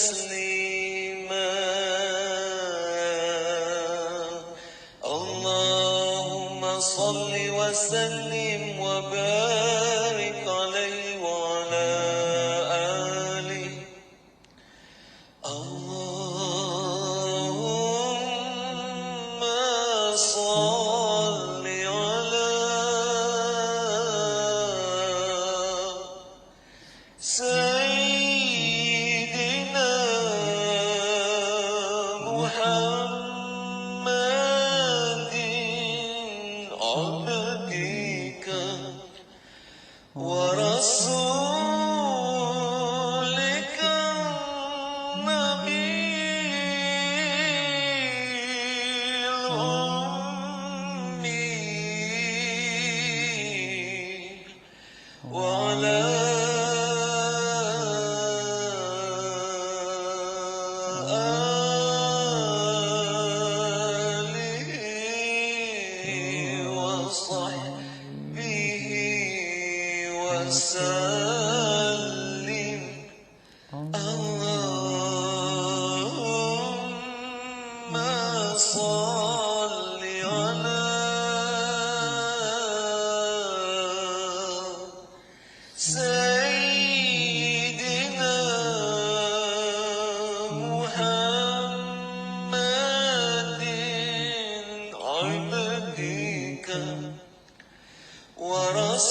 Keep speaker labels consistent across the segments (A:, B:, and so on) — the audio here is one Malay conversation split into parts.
A: تسليما اللهم صل وسلم وبارك عليه وعلى آله اللهم صل على سيدنا محمد عبدك ورسولك النبي الأمي وعلى وصحبه وسلم اللهم صل على سيدنا محمد عبدك ورسولك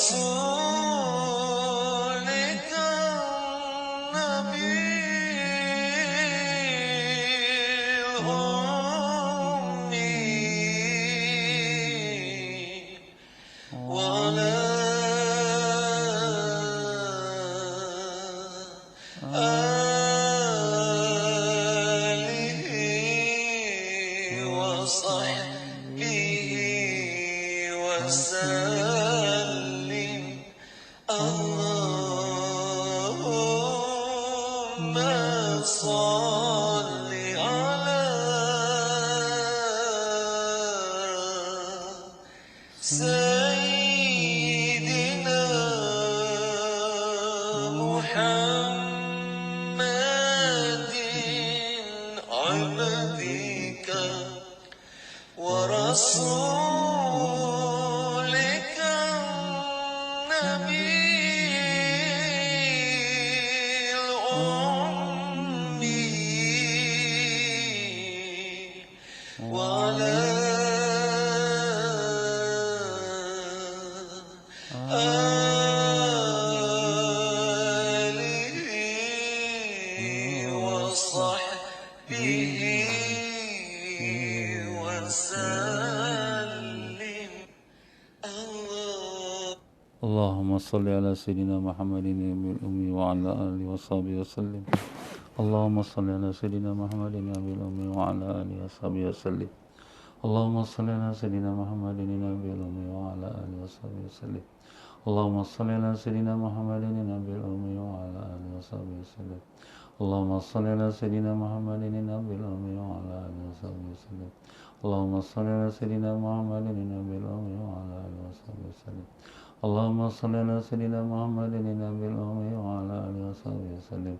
A: النبي الأمي وعلى آله وصحبه وسلم اللهم صل على سيدنا محمد عبدك ورسولك النبي الأمي وعلى آله وصحبه وسلم
B: اللهم صل على سيدنا محمد النبي الأمي وعلى آله وصحبه وسلم اللهم صل على سيدنا محمد النبي الأمي وعلى آله وصحبه وسلم اللهم صل على سيدنا محمد النبي الأمي وعلى آله وصحبه وسلم اللهم صل على سيدنا محمد النبي الأمي وعلى آله وصحبه وسلم اللهم صل على سيدنا محمد النبي الأمي وعلى آله وصحبه وسلم اللهم صل على سيدنا محمد النبي الأمي وعلى آله وصحبه وسلم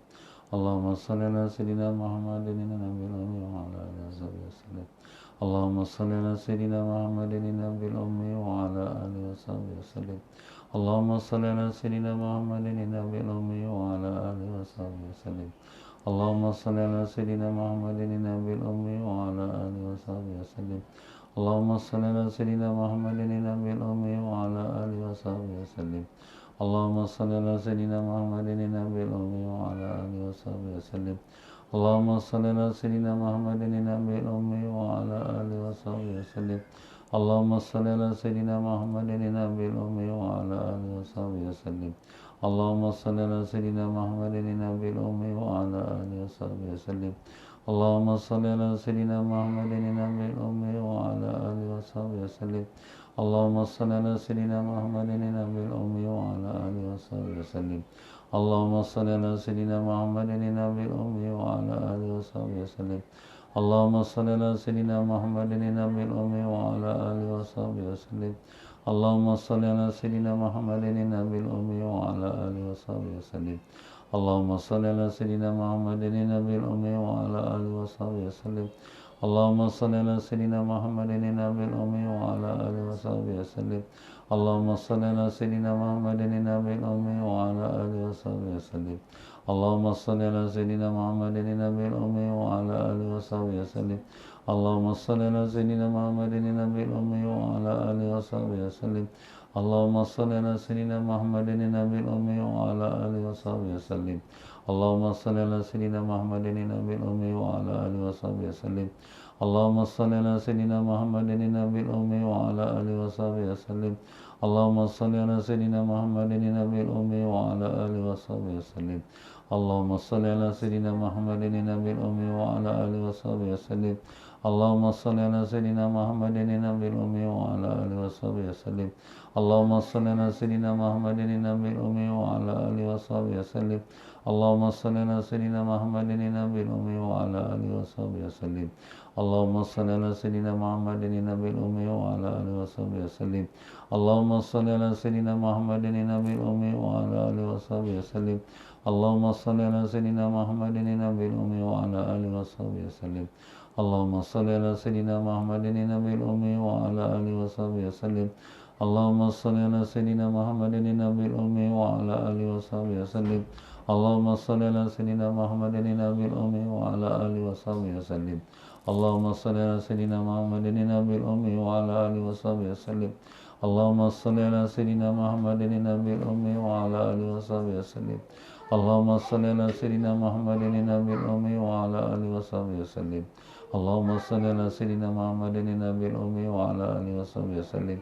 B: اللهم صل على سيدنا محمد النبي الأمي وعلى آله وصحبه وسلم اللهم صل على سيدنا محمد النبي الأمي وعلى آله وصحبه وسلم اللهم صل على سيدنا محمد النبي الأمي وعلى آله وصحبه وسلم اللهم صل على سيدنا محمد النبي الأمي وعلى آله وصحبه وسلم اللهم صل على سيدنا محمد النبي الأمي وعلى آله وصحبه وسلم اللهم صل على سيدنا محمد النبي الأمي وعلى آله وصحبه وسلم اللهم صل على سيدنا محمد النبي الأمي وعلى آله وصحبه وسلم اللهم صل على سيدنا محمد النبي الأمي وعلى آله وصحبه وسلم اللهم صل على سيدنا محمد النبي الأمي وعلى آله وصحبه وسلم اللهم صل على سيدنا محمد النبي الأمي وعلى آله وصحبه وسلم اللهم صل على سيدنا محمد النبي الأمي وعلى آله وصحبه وسلم اللهم صل على سيدنا محمد النبي الأمي وعلى آله وصحبه وسلم اللهم صل على سيدنا محمد النبي الأمي وعلى آله وصحبه وسلم اللهم صل على سيدنا محمد النبي الأمي وعلى آله وصحبه وسلم اللهم صل على سيدنا محمد النبي الأمي وعلى آله وصحبه وسلم اللهم صل على سيدنا محمد النبي الأمي وعلى آله وصحبه وسلم اللهم صل على سيدنا محمد النبي الأمي وعلى آله وصحبه وسلم اللهم صل على سيدنا محمد النبي الأمي وعلى آله وصحبه وسلم اللهم صل على سيدنا محمد النبي الأمي وعلى آله وصحبه وسلم اللهم صل على سيدنا محمد النبي الأمي وعلى آله وصحبه وسلم اللهم صل على سيدنا محمد النبي الأمي وعلى آله وصحبه وسلم اللهم صل على سيدنا محمد النبي الأمي وعلى آله وصحبه وسلم اللهم صل على سيدنا محمد النبي الأمي وعلى آله وصحبه وسلم اللهم صل على سيدنا محمد النبي الأمي وعلى آله وصحبه وسلم اللهم صل على سيدنا محمد النبي الأمي وعلى آله وصحبه وسلم اللهم صل على سيدنا محمد النبي الأمي وعلى آله وصحبه وسلم اللهم صل على سيدنا محمد النبي الأمي وعلى آله وصحبه وسلم اللهم صل على سيدنا محمد النبي الأمي وعلى آله وصحبه وسلم اللهم صل على سيدنا محمد النبي الأمي وعلى آله وصحبه وسلم اللهم صل على سيدنا محمد النبي الأمي وعلى آله وصحبه وسلم اللهم صل على سيدنا محمد النبي الأمي وعلى آله وصحبه وسلم اللهم صل على سيدنا محمد النبي الأمي وعلى آله وصحبه وسلم اللهم صل على سيدنا محمد النبي الأمي وعلى آله وصحبه وسلم اللهم صل على سيدنا محمد النبي الأمي وعلى آله وصحبه وسلم اللهم صل على سيدنا محمد النبي الأمي وعلى آله وصحبه وسلم اللهم صل على سيدنا محمد النبي الأمي وعلى آله وصحبه وسلم اللهم صل على سيدنا محمد النبي الأمي وعلى آله وصحبه وسلم اللهم صل على سيدنا محمد النبي الأمي وعلى آله وصحبه وسلم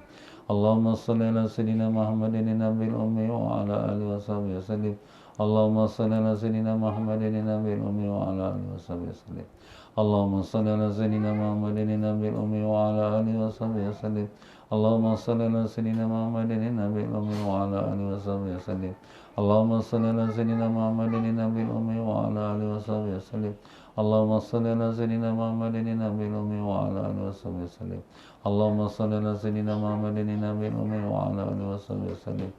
B: اللهم صل على سيدنا محمد النبي الأمي وعلى آله وصحبه وسلم اللهم صل على سيدنا محمد النبي الأمي وعلى آله وصحبه وسلم اللهم صل على سيدنا محمد النبي الأمي وعلى آله وصحبه وسلم اللهم صل على سيدنا محمد النبي الأمي وعلى آله وصحبه وسلم اللهم صل على سيدنا محمد النبي الأمي وعلى آله وصحبه وسلم اللهم صل على سيدنا محمد النبي الأمي وعلى آله وصحبه وسلم اللهم صل على سيدنا محمد النبي الأمي وعلى آله وصحبه وسلم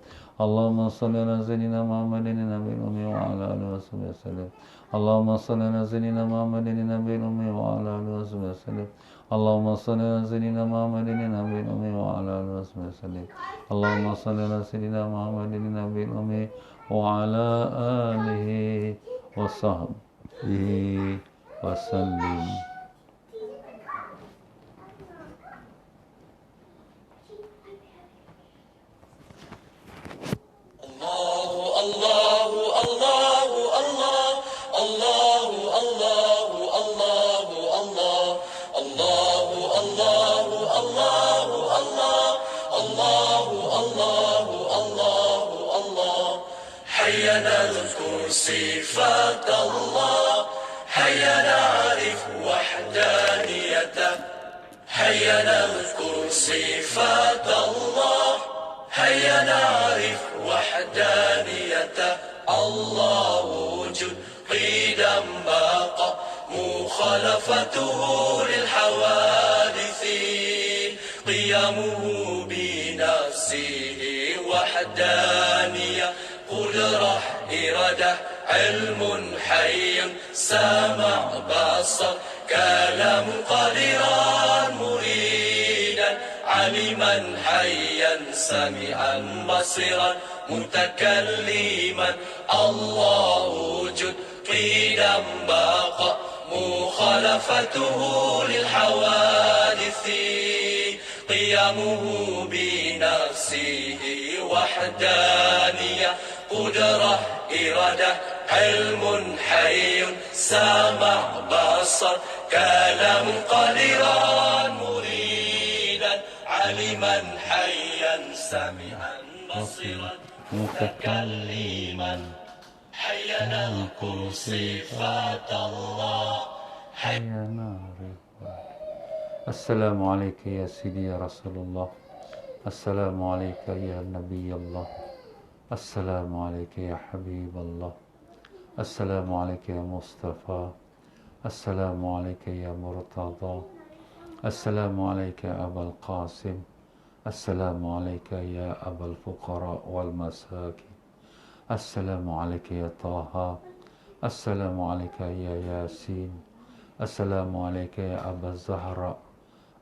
B: اللهم صل على سيدنا محمد النبي الأمي وعلى آله وصحبه وسلم اللهم صل على سيدنا محمد النبي الأمي وعلى آله وصحبه وسلم اللهم صل على سيدنا محمد النبي الأمي وعلى آله وصحبه وسلم اللهم صل على سيدنا محمد النبي الأمي وعلى آله وصحبه وسلم.
A: هيا نذكر صفات الله، هيا نعرف وحدانيته، هيا نذكر صفات الله، هيا نعرف وحدانيته. الله وجود قيدا بقى، مخالفته للحوادث، قيامه بنفسه وحدانية، قدرة إرادة علم حي سمع بصر كلام قادرا مريدا علما حيا سميعا بصيرا متكلما. الله وجود قيدا بقى، مخالفته للحوادث، قيامه بنفسه وحدانية، قدرة إرادة علم حي سمع بصر كلام قادرا مريدا علما حيا سميعا بصيرا متكلما. هيا نذكر صفات الله،
B: هيا نعرف. السلام عليك يا سيدي يا رسول الله، السلام عليك يا نبي الله، السلام عليك يا حبيب الله، السلام عليك يا مصطفى، السلام عليك يا مرتضى، السلام عليك يا أبا القاسم، السلام عليك يا أبا الفقراء والمساكين، Assalamualaikum ya Taha. Assalamualaikum ya Yasin. Assalamualaikum ya Aba Zahra.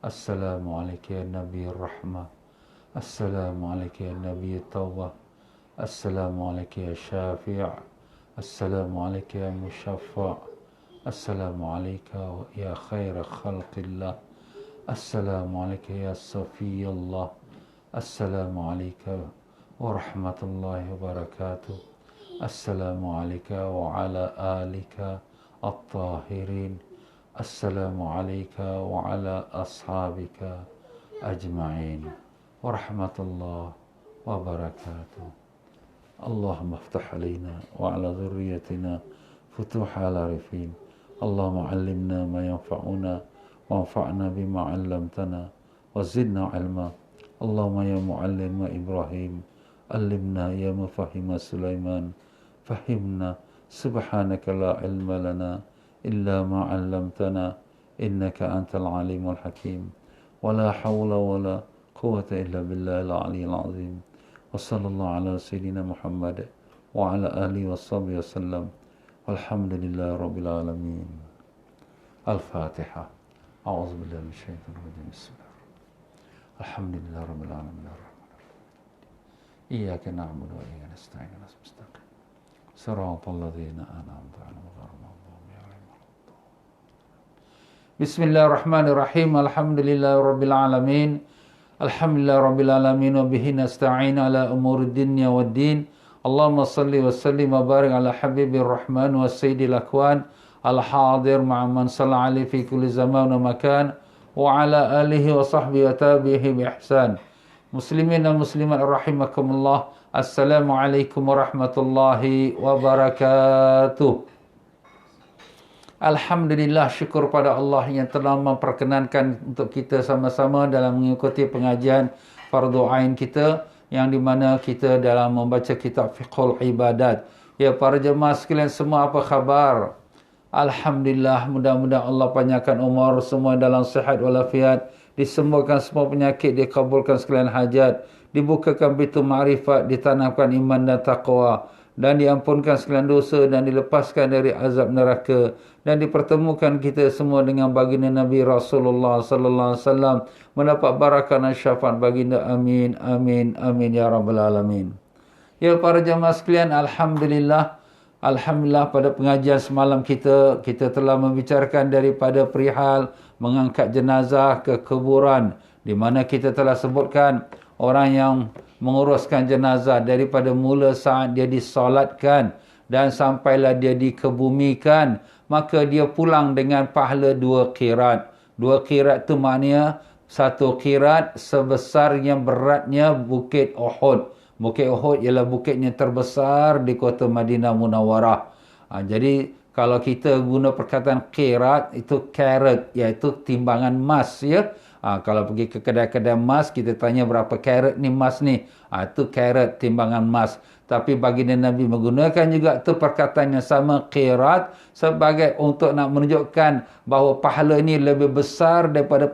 B: Assalamualaikum ya Nabi Rahmah. Assalamualaikum ya Nabi Tawbah. Assalamualaikum ya Syafi'. Assalamualaikum ya Musyaffa'. Assalamualaikum ya khair khalqillah. Assalamualaikum ya Safiyullah. Assalamualaikum warahmatullahi wabarakatuh. Assalamualaikum wa ala alika at-tahirin. Assalamualaikum wa ala ashabika ajma'in. Warahmatullahi wabarakatuh. Allahumma aftah alaina wa ala dhurriyyatina futuhal arifin. Allahumma allimna ma yanfa'una wanfa'na bima 'allamtana wa zidna 'ilma. Allahumma ya mu'allima Ibrahim, allimna ya mufahima Sulaiman, fahimna. Subhanaka la ilma lana illa ma 'allamtana innaka antal alimul hakim. Wa la hawla wa la quwwata illa billahil aliyyil azim. Wa sallallahu ala sayyidina Muhammad wa ala alihi wa sahbihi wasallam. Walhamdulillahi rabbil alamin. Al-Fatihah. A'udzu billahi minasyaitonir rajim. Bismillah. Alhamdulillah rabbil alamin. Iyyaka na'budu wa iyyaka nasta'in. Ihdinas mustaqim. Shiratal ladzina an'amta 'alaihim ghairil maghdubi 'alaihim waladdallin. Bismillahirrahmanirrahim. Alhamdulillahi rabbil alamin. Alhamdulillah rabbil alamin wa bihi nasta'in ala umuri dunya waddin. Allahumma salli wa sallim wa barik ala habibir rahman wa sayyidil akwan al-hadir ma'a man salla alaihi fi kulli zaman wa makan wa ala alihi wa sahbihi wa tabihi bi ihsan. Muslimin dan muslimat rahimakumullah. Assalamualaikum warahmatullahi wabarakatuh. Alhamdulillah, syukur pada Allah yang telah memperkenankan untuk kita sama-sama dalam mengikuti pengajian fardu ain kita, yang di mana kita dalam membaca kitab Fiqhul Ibadat. Ya para jemaah sekalian semua, apa khabar? Alhamdulillah, mudah-mudahan Allah panjangkan umur semua dalam sihat walafiat, disembuhkan semua penyakit, dikabulkan sekalian hajat, dibukakan pintu ma'rifat, ditanamkan iman dan taqwa, dan diampunkan sekalian dosa dan dilepaskan dari azab neraka, dan dipertemukan kita semua dengan baginda Nabi Rasulullah sallallahu alaihi wasallam, mendapat barakah dan syafaat baginda. Amin amin amin ya rabbal alamin. Ya para jemaah sekalian, alhamdulillah pada pengajian semalam kita telah membicarakan daripada perihal mengangkat jenazah ke kuburan, di mana kita telah sebutkan orang yang menguruskan jenazah daripada mula saat dia disolatkan dan sampailah dia dikebumikan, maka dia pulang dengan pahala 2 qirat. 2 qirat itu maknanya 1 qirat sebesar yang beratnya bukit Uhud. Bukit Uhud ialah bukit yang terbesar di kota Madinah Munawwarah. Jadi kalau kita guna perkataan qirat, itu karat, iaitu timbangan emas, ya. Kalau pergi ke kedai-kedai emas, kita tanya berapa karat ni emas ni. Itu karat, timbangan emas. Tapi baginda Nabi menggunakan juga tu perkataan yang sama, qirat, sebagai untuk nak menunjukkan bahawa pahala ni lebih besar daripada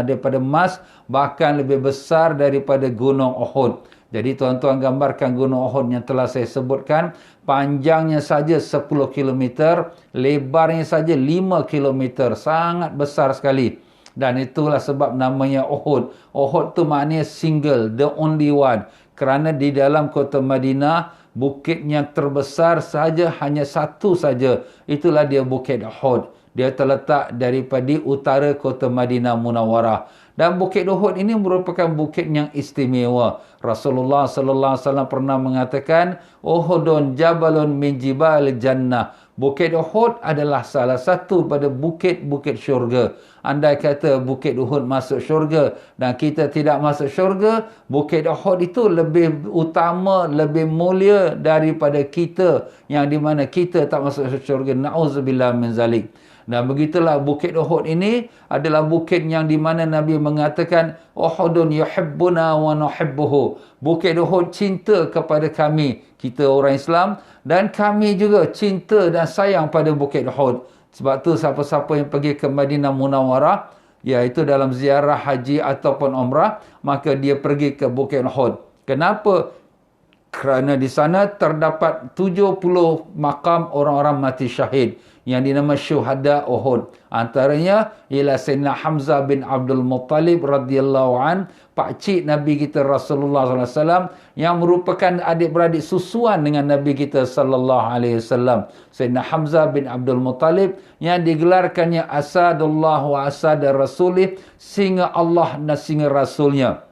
B: daripada emas, bahkan lebih besar daripada gunung Uhud. Jadi tuan-tuan gambarkan gunung Uhud yang telah saya sebutkan, panjangnya saja 10 km, lebarnya saja 5 km, sangat besar sekali. Dan itulah sebab namanya Uhud. Uhud tu maknanya single, the only one. Kerana di dalam kota Madinah, bukit yang terbesar saja hanya satu saja. Itulah dia Bukit Uhud. Dia terletak daripada utara kota Madinah Munawwarah. Dan Bukit Uhud ini merupakan bukit yang istimewa. Rasulullah sallallahu alaihi wasallam pernah mengatakan, Uhudun jabalun min jibal jannah. Bukit Uhud adalah salah satu pada bukit-bukit syurga. Andai kata Bukit Uhud masuk syurga dan kita tidak masuk syurga, Bukit Uhud itu lebih utama, lebih mulia daripada kita, yang di mana kita tak masuk syurga. Na'udzubillah min zalik. Dan begitulah Bukit Uhud ini adalah bukit yang di mana Nabi mengatakan, Uhudun yuhibbuna wa nuhibbuhu. Bukit Uhud cinta kepada kami, kita orang Islam, dan kami juga cinta dan sayang pada Bukit Uhud. Sebab tu siapa-siapa yang pergi ke Madinah Munawwarah, iaitu dalam ziarah haji ataupun umrah, maka dia pergi ke Bukit Uhud. Kenapa Kerana di sana terdapat 70 makam orang-orang mati syahid yang dinama syuhada Uhud. Antaranya ialah Sayyidina Hamzah bin Abdul Muttalib radhiyallahu an, pakcik Nabi kita Rasulullah SAW, yang merupakan adik-beradik susuan dengan Nabi kita sallallahu alaihi wasallam. Sayyidina Hamzah bin Abdul Muttalib yang digelarkannya Asadullah wa Asad Rasulih, singa Allah dan singa Rasulnya.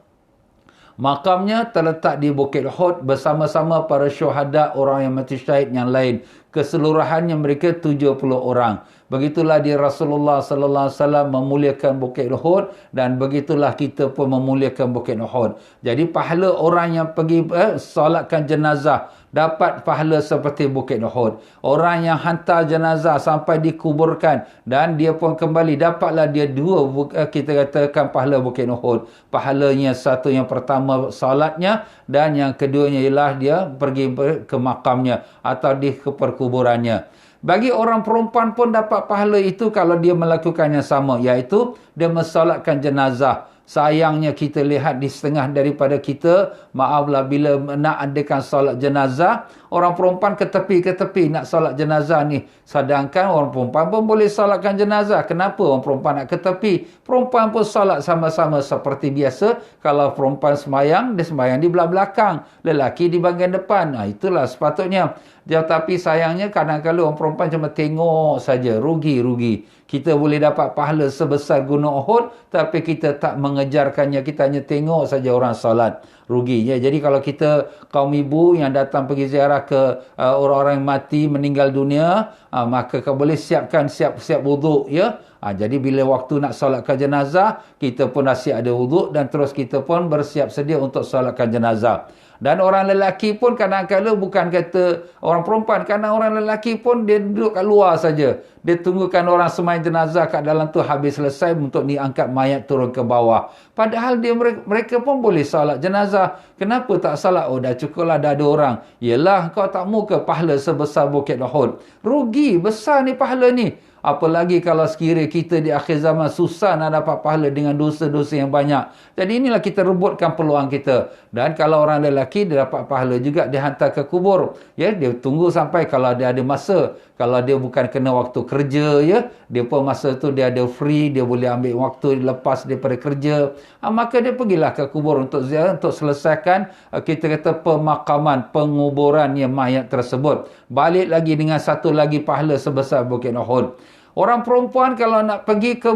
B: Makamnya terletak di Bukit Uhud bersama-sama para syuhada orang yang mati syahid yang lain. Keseluruhannya mereka 70 orang. Begitulah di Rasulullah sallallahu alaihi wasallam memuliakan Bukit Uhud, dan begitulah kita pun memuliakan Bukit Uhud. Jadi pahala orang yang pergi solatkan jenazah dapat pahala seperti Bukit Uhud. Orang yang hantar jenazah sampai dikuburkan dan dia pun kembali, dapatlah dia dua, kita katakan pahala Bukit Uhud. Pahalanya satu, yang pertama salatnya, dan yang keduanya ialah dia pergi ke makamnya atau di ke perkuburannya. Bagi orang perempuan pun dapat pahala itu kalau dia melakukan yang sama, iaitu dia mensolatkan jenazah. Sayangnya kita lihat di setengah daripada kita, maaflah, bila nak adakan solat jenazah, orang perempuan ke tepi nak solat jenazah ni. Sedangkan orang perempuan pun boleh solatkan jenazah. Kenapa orang perempuan nak ke tepi? Perempuan pun solat sama-sama seperti biasa. Kalau perempuan semayang, dia semayang di belakang. Lelaki di bahagian depan. Itulah sepatutnya. Tetapi sayangnya kadang-kadang orang perempuan cuma tengok saja. Rugi. Kita boleh dapat pahala sebesar gunung Uhud, tapi kita tak mengejarkannya. Kita hanya tengok saja orang salat. Rugi. Ya. Jadi kalau kita kaum ibu yang datang pergi ziarah ke orang-orang yang mati, meninggal dunia, maka kau boleh siap wuduk. Ya. Jadi bila waktu nak solatkan jenazah, kita pun dah siap ada wuduk, dan terus kita pun bersiap sedia untuk solatkan jenazah. Dan orang lelaki pun kadang-kadang bukan kata orang perempuan, kerana orang lelaki pun dia duduk kat luar saja. Dia tunggukan orang semayang jenazah kat dalam tu habis selesai untuk diangkat mayat turun ke bawah. Padahal mereka pun boleh solat jenazah. Kenapa tak solat? Oh, dah cukuplah, dah ada orang. Yelah, kau tak mau ke pahala sebesar Bukit Uhud? Rugi besar ni pahala ni. Apalagi kalau sekiranya kita di akhir zaman susah nak dapat pahala dengan dosa-dosa yang banyak. Jadi inilah kita rebutkan peluang kita. Dan kalau orang lelaki, dia dapat pahala juga, dia hantar ke kubur. Ya, dia tunggu sampai kalau dia ada masa. Kalau dia bukan kena waktu kerja, ya, dia pun masa tu dia ada free, dia boleh ambil waktu lepas daripada kerja. Maka dia pergilah ke kubur untuk ziarah, untuk selesaikan kita kata pemakaman, penguburan yang mayat tersebut. Balik lagi dengan satu lagi pahala sebesar Bukit Uhud. Orang perempuan kalau nak pergi ke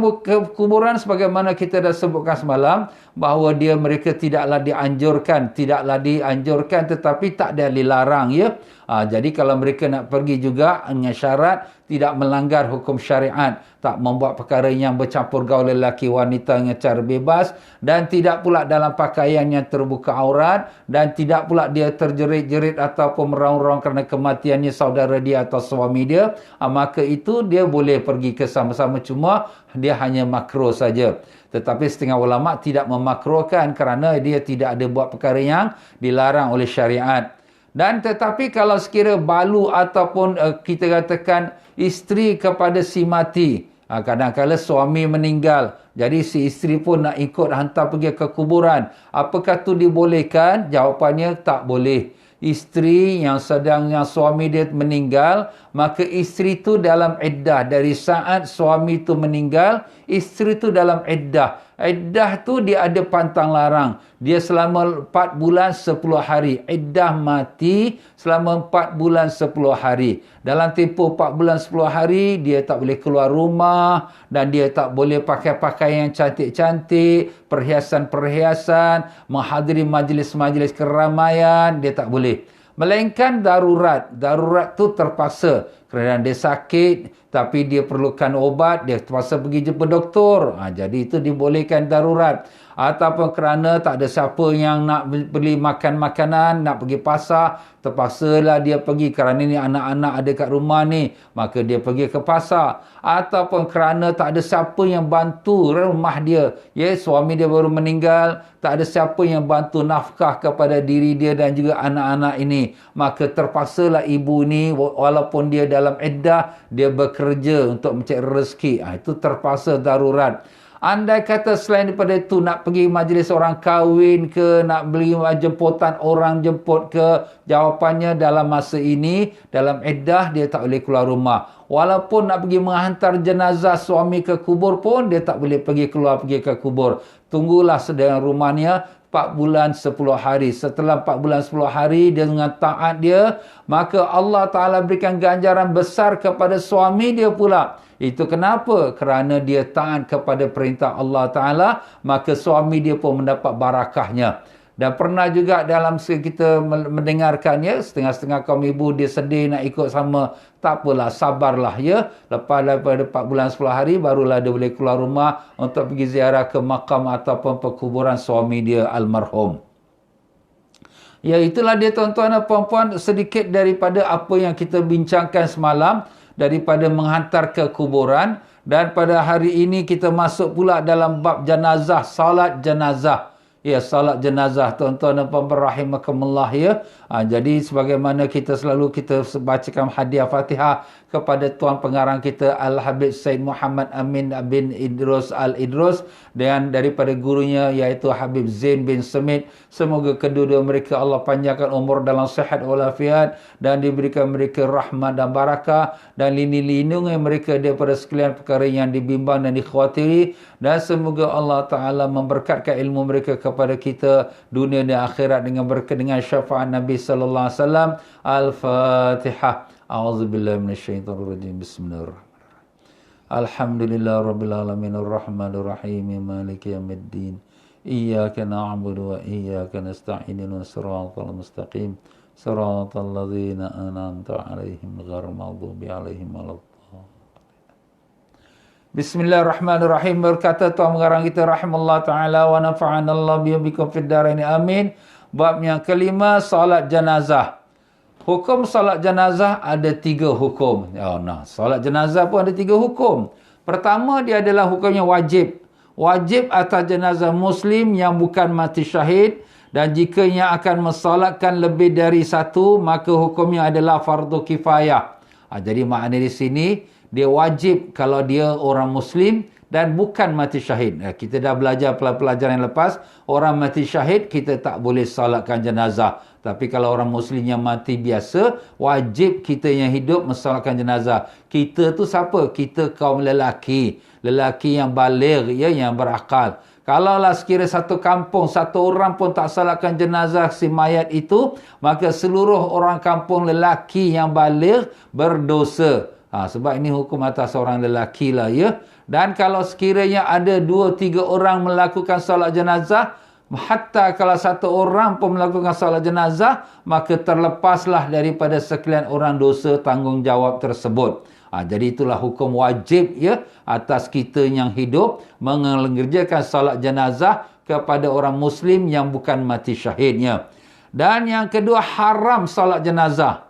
B: kuburan, sebagaimana kita dah sebutkan semalam, bahawa mereka tidaklah dianjurkan, tetapi tak ada dilarang, ya. Jadi kalau mereka nak pergi juga dengan syarat tidak melanggar hukum syariat, tak membuat perkara yang bercampur gaul lelaki wanita dengan cara bebas, dan tidak pula dalam pakaian yang terbuka aurat, dan tidak pula dia terjerit-jerit ataupun meraung-raung kerana kematiannya saudara dia atau suami dia. Maka itu dia boleh pergi ke sama-sama, cuma dia hanya makruh saja. Tetapi setengah ulama tidak memakruhkan kerana dia tidak ada buat perkara yang dilarang oleh syariat. Dan tetapi kalau sekira balu ataupun kita katakan isteri kepada si mati, kadang-kadang suami meninggal, jadi si isteri pun nak ikut hantar pergi ke kuburan, apakah tu dibolehkan? Jawapannya tak boleh. Isteri yang suami dia meninggal, maka isteri tu dalam iddah. Dari saat suami tu meninggal, isteri tu dalam iddah. Iddah tu dia ada pantang larang. Dia selama 4 bulan 10 hari. Iddah mati selama 4 bulan 10 hari. Dalam tempoh 4 bulan 10 hari, dia tak boleh keluar rumah, dan dia tak boleh pakai pakaian yang cantik-cantik, perhiasan-perhiasan, menghadiri majlis-majlis keramaian, dia tak boleh. Melainkan darurat. Darurat tu terpaksa. Kerana dia sakit, tapi dia perlukan obat, dia terpaksa pergi jumpa doktor. Jadi itu dibolehkan darurat. Ataupun kerana tak ada siapa yang nak beli makan makanan, nak pergi pasar, terpaksalah dia pergi kerana ni anak-anak ada kat rumah ni, maka dia pergi ke pasar. Ataupun kerana tak ada siapa yang bantu rumah dia, ya, suami dia baru meninggal, tak ada siapa yang bantu nafkah kepada diri dia dan juga anak-anak ini, maka terpaksalah ibu ni walaupun dia dalam iddah, dia bekerja untuk mencari rezeki. Itu terpaksa darurat.
C: Andai kata selain daripada itu nak pergi majlis orang kahwin ke, nak beli jemputan orang jemput ke, jawapannya dalam masa ini, dalam iddah dia tak boleh keluar rumah. Walaupun nak pergi menghantar jenazah suami ke kubur pun dia tak boleh pergi ke kubur. Tunggulah sedang rumahnya 4 bulan 10 hari. Setelah 4 bulan 10 hari dia dengan taat dia, maka Allah Ta'ala berikan ganjaran besar kepada suami dia pula. Itu kenapa? Kerana dia taat kepada perintah Allah Ta'ala, maka suami dia pun mendapat barakahnya. Dan pernah juga dalam kita mendengarkannya, setengah-setengah kaum ibu dia sedih nak ikut sama. Tak apalah, sabarlah ya. Lepas daripada 4 bulan 10 hari, barulah dia boleh keluar rumah untuk pergi ziarah ke makam ataupun perkuburan suami dia almarhum. Ya, itulah dia tuan-tuan dan puan-puan, sedikit daripada apa yang kita bincangkan semalam daripada menghantar ke kuburan. Dan pada hari ini kita masuk pula dalam bab jenazah, salat jenazah. Ya, salat jenazah tuan-tuan dan puan-puan rahimakumullah ya. Jadi sebagaimana kita selalu bacakan hadiah Fatihah kepada tuan pengarang kita Al-Habib Said Muhammad Amin bin Idrus Al-Idrus dan daripada gurunya iaitu Habib Zain bin Semit. Semoga kedua-dua mereka Allah panjangkan umur dalam sihat walafiat dan diberikan mereka rahmat dan barakah dan lindungi mereka daripada sekalian perkara yang dibimbang dan dikhawatiri, dan semoga Allah Ta'ala memberkatkan ilmu mereka kepada kita dunia dan akhirat dengan berkat dengan syafaat Nabi sallallahu alaihi wasallam. Al-Fatihah. A'udzubillahi minasyaitonirrajim. Bismillahirrahmanirrahim. Alhamdulillahirabbil alamin arrahmanir rahim maliki yaumiddin. Iyyaka na'budu wa iyyaka nasta'in ihdinas siratal mustaqim. Siratal ladzina an'amta 'alaihim ghairil maghdubi 'alaihim waladdallin. Bismillahirrahmanirrahim. Berkata tuan mengarang kita rahimahullah ta'ala wa nafa'anallahu bikum fid dharain amin. Bab yang kelima, salat jenazah. Hukum salat jenazah ada 3 hukum. Salat jenazah pun ada 3 hukum. Pertama, dia adalah hukumnya wajib. Wajib atas jenazah muslim yang bukan mati syahid, dan jika ia akan mensalatkan lebih dari 1, maka hukumnya adalah fardu kifayah. Jadi makna di sini dia wajib kalau dia orang muslim dan bukan mati syahid. Kita dah belajar pelajaran yang lepas, orang mati syahid kita tak boleh salatkan jenazah. Tapi kalau orang muslim yang mati biasa, wajib kita yang hidup mensalatkan jenazah. Kita tu siapa? Kita kaum lelaki. Lelaki yang baligh, ya, yang berakal. Kalaulah sekira satu kampung, satu orang pun tak salatkan jenazah si mayat itu, maka seluruh orang kampung lelaki yang baligh berdosa. Sebab ini hukum atas orang lelaki lah ya. Dan kalau sekiranya ada 2-3 orang melakukan salat jenazah, hatta kalau satu orang pun melakukan salat jenazah, maka terlepaslah daripada sekalian orang dosa tanggungjawab tersebut. Jadi itulah hukum wajib ya atas kita yang hidup mengerjakan salat jenazah kepada orang muslim yang bukan mati syahidnya. Dan yang kedua, haram salat jenazah.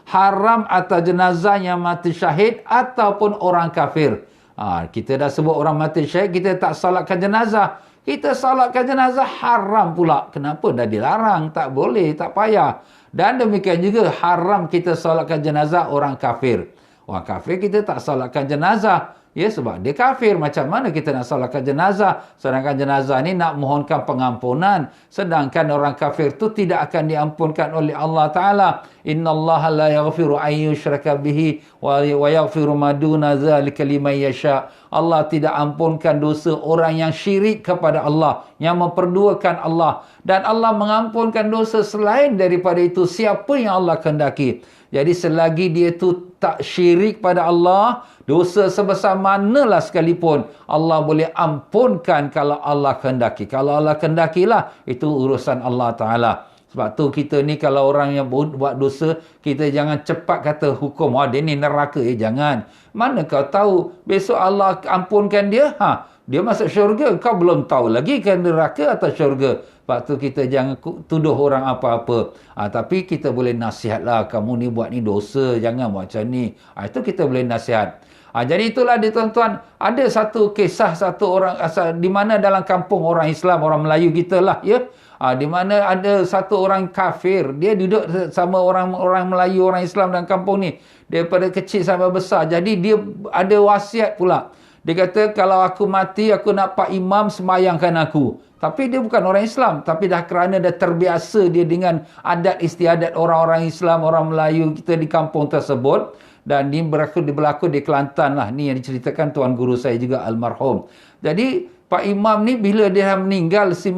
C: Haram atas jenazah yang mati syahid ataupun orang kafir. Kita dah sebut orang mati syahid, kita tak salatkan jenazah. Kita salatkan jenazah haram pula. Kenapa? Dah dilarang, tak boleh, tak payah. Dan demikian juga haram kita salatkan jenazah orang kafir. Orang kafir kita tak salatkan jenazah. Ya, sebab dia kafir. Macam mana kita nak salatkan jenazah? Sedangkan jenazah ni nak mohonkan pengampunan. Sedangkan orang kafir tu tidak akan diampunkan oleh Allah Ta'ala. Inna Allah la yaghfiru an yushraka bihi wa yaghfiru ma duna dzalika liman yasha. Allah tidak ampunkan dosa orang yang syirik kepada Allah, yang memperduakan Allah. Dan Allah mengampunkan dosa selain daripada itu siapa yang Allah kehendaki. Jadi selagi dia tu tak syirik pada Allah, dosa sebesar manalah sekalipun Allah boleh ampunkan kalau Allah kehendaki. Kalau Allah kehendakilah, itu urusan Allah Ta'ala. Sebab tu kita ni kalau orang yang buat dosa, kita jangan cepat kata hukum, dia ni neraka. Jangan. Mana kau tahu besok Allah ampunkan dia? Dia masuk syurga. Kau belum tahu lagi kan neraka atau syurga. Sebab tu kita jangan tuduh orang apa-apa. Tapi kita boleh nasihatlah, kamu ni buat ni dosa, jangan buat macam ni. Itu kita boleh nasihat. Jadi itulah dia tuan-tuan, ada satu kisah satu orang di mana dalam kampung orang Islam, orang Melayu kita lah ya. Di mana ada satu orang kafir, dia duduk sama orang Melayu, orang Islam dalam kampung ni daripada kecil sampai besar. Jadi dia ada wasiat pula. Dia kata, kalau aku mati, aku nak Pak Imam semayangkan aku. Tapi dia bukan orang Islam. Tapi dah kerana dah terbiasa dia dengan adat istiadat orang-orang Islam, orang Melayu kita di kampung tersebut. Dan ini berlaku di Kelantan lah. Ni yang diceritakan tuan guru saya juga, almarhum. Jadi, Pak Imam ni bila dia meninggal si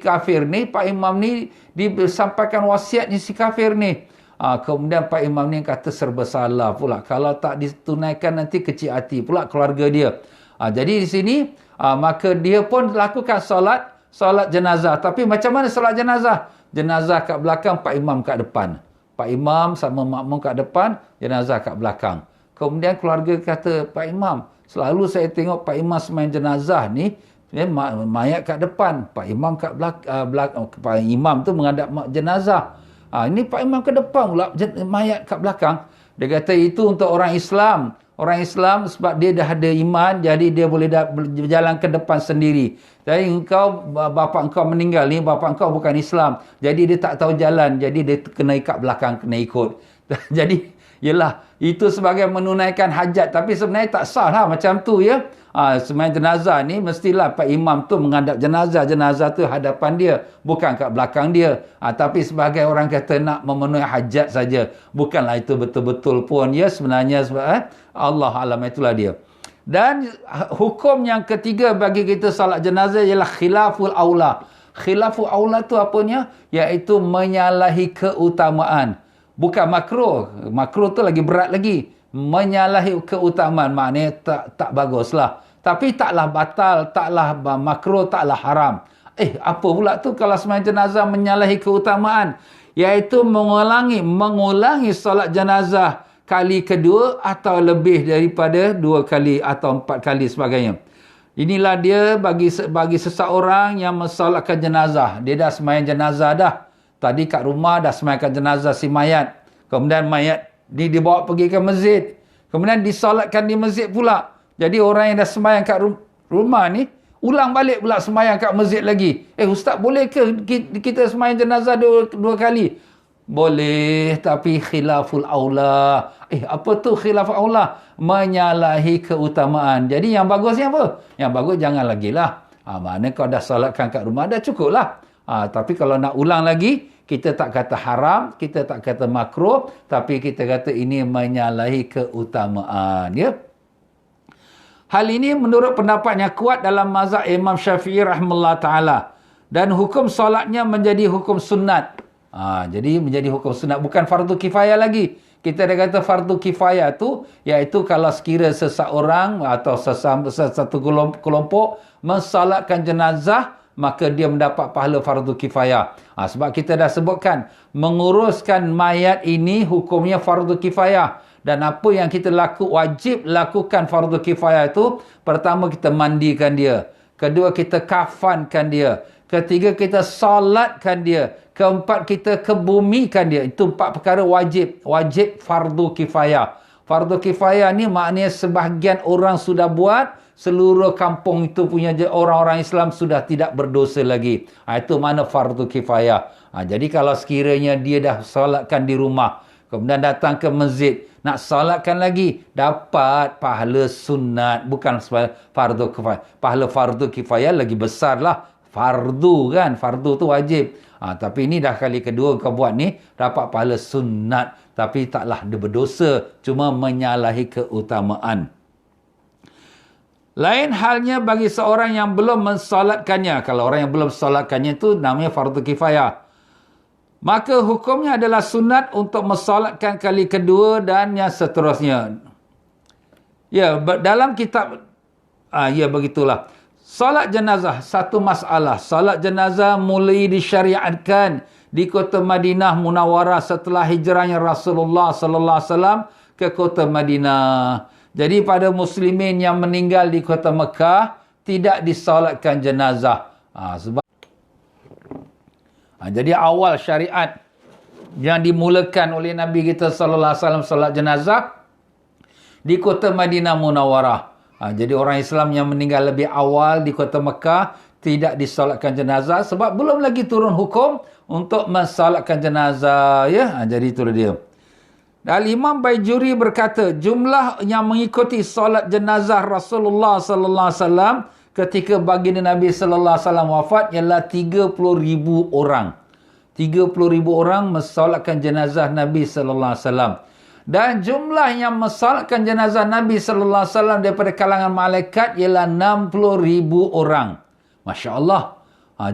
C: kafir ni, Pak Imam ni disampaikan wasiatnya si kafir ni. Kemudian Pak Imam ni kata serba salah pula. Kalau tak ditunaikan nanti kecil hati pula keluarga dia. Jadi di sini, maka dia pun lakukan solat jenazah. Tapi macam mana solat jenazah? Jenazah kat belakang, Pak Imam kat depan. Pak Imam sama makmum kat depan, jenazah kat belakang. Kemudian keluarga kata, Pak Imam, selalu saya tengok Pak Imam semain jenazah ni, mayat kat depan, Pak Imam kat belakang. Pak Imam tu menghadap jenazah. Ini Pak Imam ke depan pula, mayat kat belakang. Dia kata itu untuk orang Islam. Orang Islam sebab dia dah ada iman, jadi dia boleh berjalan ke depan sendiri. Jadi bapa engkau meninggal ni, bapa engkau bukan Islam. Jadi dia tak tahu jalan, jadi dia kena kat belakang, kena ikut. Jadi, yelah, itu sebagai menunaikan hajat. Tapi sebenarnya tak sah lah macam tu ya. Semain jenazah ni mestilah Pak Imam tu menghadap jenazah tu hadapan dia, bukan kat belakang dia. Tapi sebagai orang kata nak memenuhi hajat saja, bukanlah itu betul-betul pun ya sebenarnya sebab Allah alam itulah dia. Dan hukum yang ketiga bagi kita salat jenazah ialah khilaful aula. Khilaful aula tu apanya? Iaitu menyalahi keutamaan. Bukan makruh. Makruh tu lagi berat lagi. Menyalahi keutamaan maknanya tak baguslah. Tapi taklah batal, taklah makruh, taklah haram. Apa pula tu kalau sembahyang jenazah menyalahi keutamaan? Iaitu mengulangi solat jenazah kali kedua atau lebih daripada 2 kali atau 4 kali sebagainya. Inilah dia bagi seseorang yang mensolatkan jenazah. Dia dah sembahyang jenazah dah. Tadi kat rumah dah sembahyangkan jenazah si mayat. Kemudian mayat dibawa pergi ke masjid. Kemudian disolatkan di masjid pula. Jadi orang yang dah sembahyang kat rumah ni, ulang balik pula sembahyang kat masjid lagi. Ustaz, boleh ke kita sembahyang jenazah dua kali? Boleh, tapi khilaful aula. Apa tu khilaful aula? Menyalahi keutamaan. Jadi yang bagusnya apa? Yang bagus jangan lagi lah. Mana kau dah solatkan kat rumah, dah cukup lah. Tapi kalau nak ulang lagi, kita tak kata haram, kita tak kata makruh, tapi kita kata ini menyalahi keutamaan. Ya. Hal ini menurut pendapat yang kuat dalam mazhab Imam Syafi'i rahimahullah ta'ala. Dan hukum solatnya menjadi hukum sunat. Jadi menjadi hukum sunat, bukan fardu kifayah lagi. Kita dah kata fardu kifayah tu, iaitu kalau sekira seseorang atau satu kelompok mensolatkan jenazah, maka dia mendapat pahala fardu kifayah. Sebab kita dah sebutkan, menguruskan mayat ini hukumnya fardu kifayah. Dan apa yang kita wajib lakukan fardu kifayah itu, pertama kita mandikan dia. Kedua kita kafankan dia. Ketiga kita salatkan dia. Keempat kita kebumikan dia. Itu 4 perkara wajib. Wajib fardu kifayah. Fardu kifayah ni maknanya sebahagian orang sudah buat, seluruh kampung itu punya orang-orang Islam sudah tidak berdosa lagi. Itu mana fardu kifayah. Jadi kalau sekiranya dia dah salatkan di rumah, kemudian datang ke masjid, nak salatkan lagi, dapat pahala sunat, bukan fardu kifayah. Pahala fardu kifayah lagi besar lah. Fardu kan, fardu tu wajib. Tapi ini dah kali kedua kau buat ni, dapat pahala sunat. Tapi taklah dia berdosa, cuma menyalahi keutamaan. Lain halnya bagi seorang yang belum mensolatkannya. Kalau orang yang belum mensolatkannya itu namanya fardu kifayah. Maka hukumnya adalah sunat untuk mensolatkan kali kedua dan yang seterusnya. Ya, dalam kitab, ya begitulah. Solat jenazah, satu masalah. Solat jenazah mulai disyariatkan di kota Madinah Munawwarah setelah hijrahnya Rasulullah sallallahu alaihi wasallam ke kota Madinah. Jadi pada muslimin yang meninggal di kota Mekah tidak disolatkan jenazah. Jadi awal syariat yang dimulakan oleh Nabi kita sallallahu alaihi wasallam solat jenazah di kota Madinah Munawwarah. Jadi orang Islam yang meninggal lebih awal di kota Mekah tidak disolatkan jenazah sebab belum lagi turun hukum untuk mensolatkan jenazah, ya. Jadi itu dia. Al-Imam Baijuri berkata, jumlah yang mengikuti solat jenazah Rasulullah sallallahu alaihi wasallam ketika baginda Nabi sallallahu alaihi wasallam wafat ialah 30,000 orang. 30,000 orang mensolatkan jenazah Nabi sallallahu alaihi wasallam. Dan jumlah yang mensolatkan jenazah Nabi sallallahu alaihi wasallam daripada kalangan malaikat ialah 60,000 orang. Masya-Allah.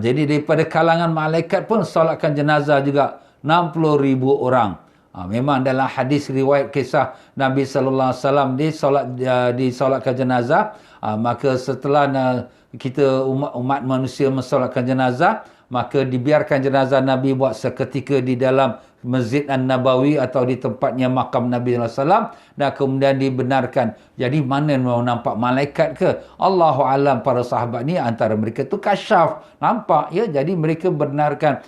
C: Jadi daripada kalangan malaikat pun solatkan jenazah juga 60,000 orang. Memang dalam hadis riwayat kisah Nabi sallallahu alaihi wasallam disolatkan jenazah, maka setelah kita umat manusia mensolatkan jenazah, maka dibiarkan jenazah Nabi buat seketika di dalam Masjid An-Nabawi atau di tempatnya makam Nabi sallallahu alaihi wasallam, dan kemudian dibenarkan. Jadi mana mau nampak malaikat ke? Allahu alam, para sahabat ni antara mereka tu kasyaf, nampak ya. Jadi mereka benarkan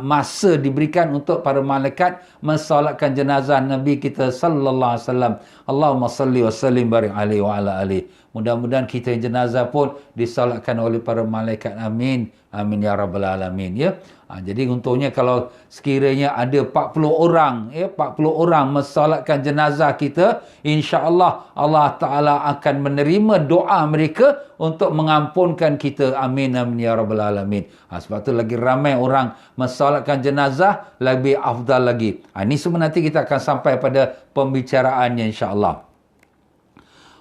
C: masa diberikan untuk para malaikat mensolatkan jenazah Nabi kita sallallahu alaihi wasallam. Allahumma salli wa sallim barik alaihi wa ala alihi. Mudah-mudahan kita yang jenazah pun disolatkan oleh para malaikat. Amin. Amin ya rabbal alamin ya. Jadi untungnya kalau sekiranya ada 40 orang ya, 40 orang mensolatkan jenazah kita, insya-Allah Allah Taala akan menerima doa mereka untuk mengampunkan kita. Amin amin ya rabbal alamin. Sebab tu lagi ramai orang mensolatkan jenazah, lebih afdal lagi. Ini semua nanti kita akan sampai pada pembicaraannya insya-Allah.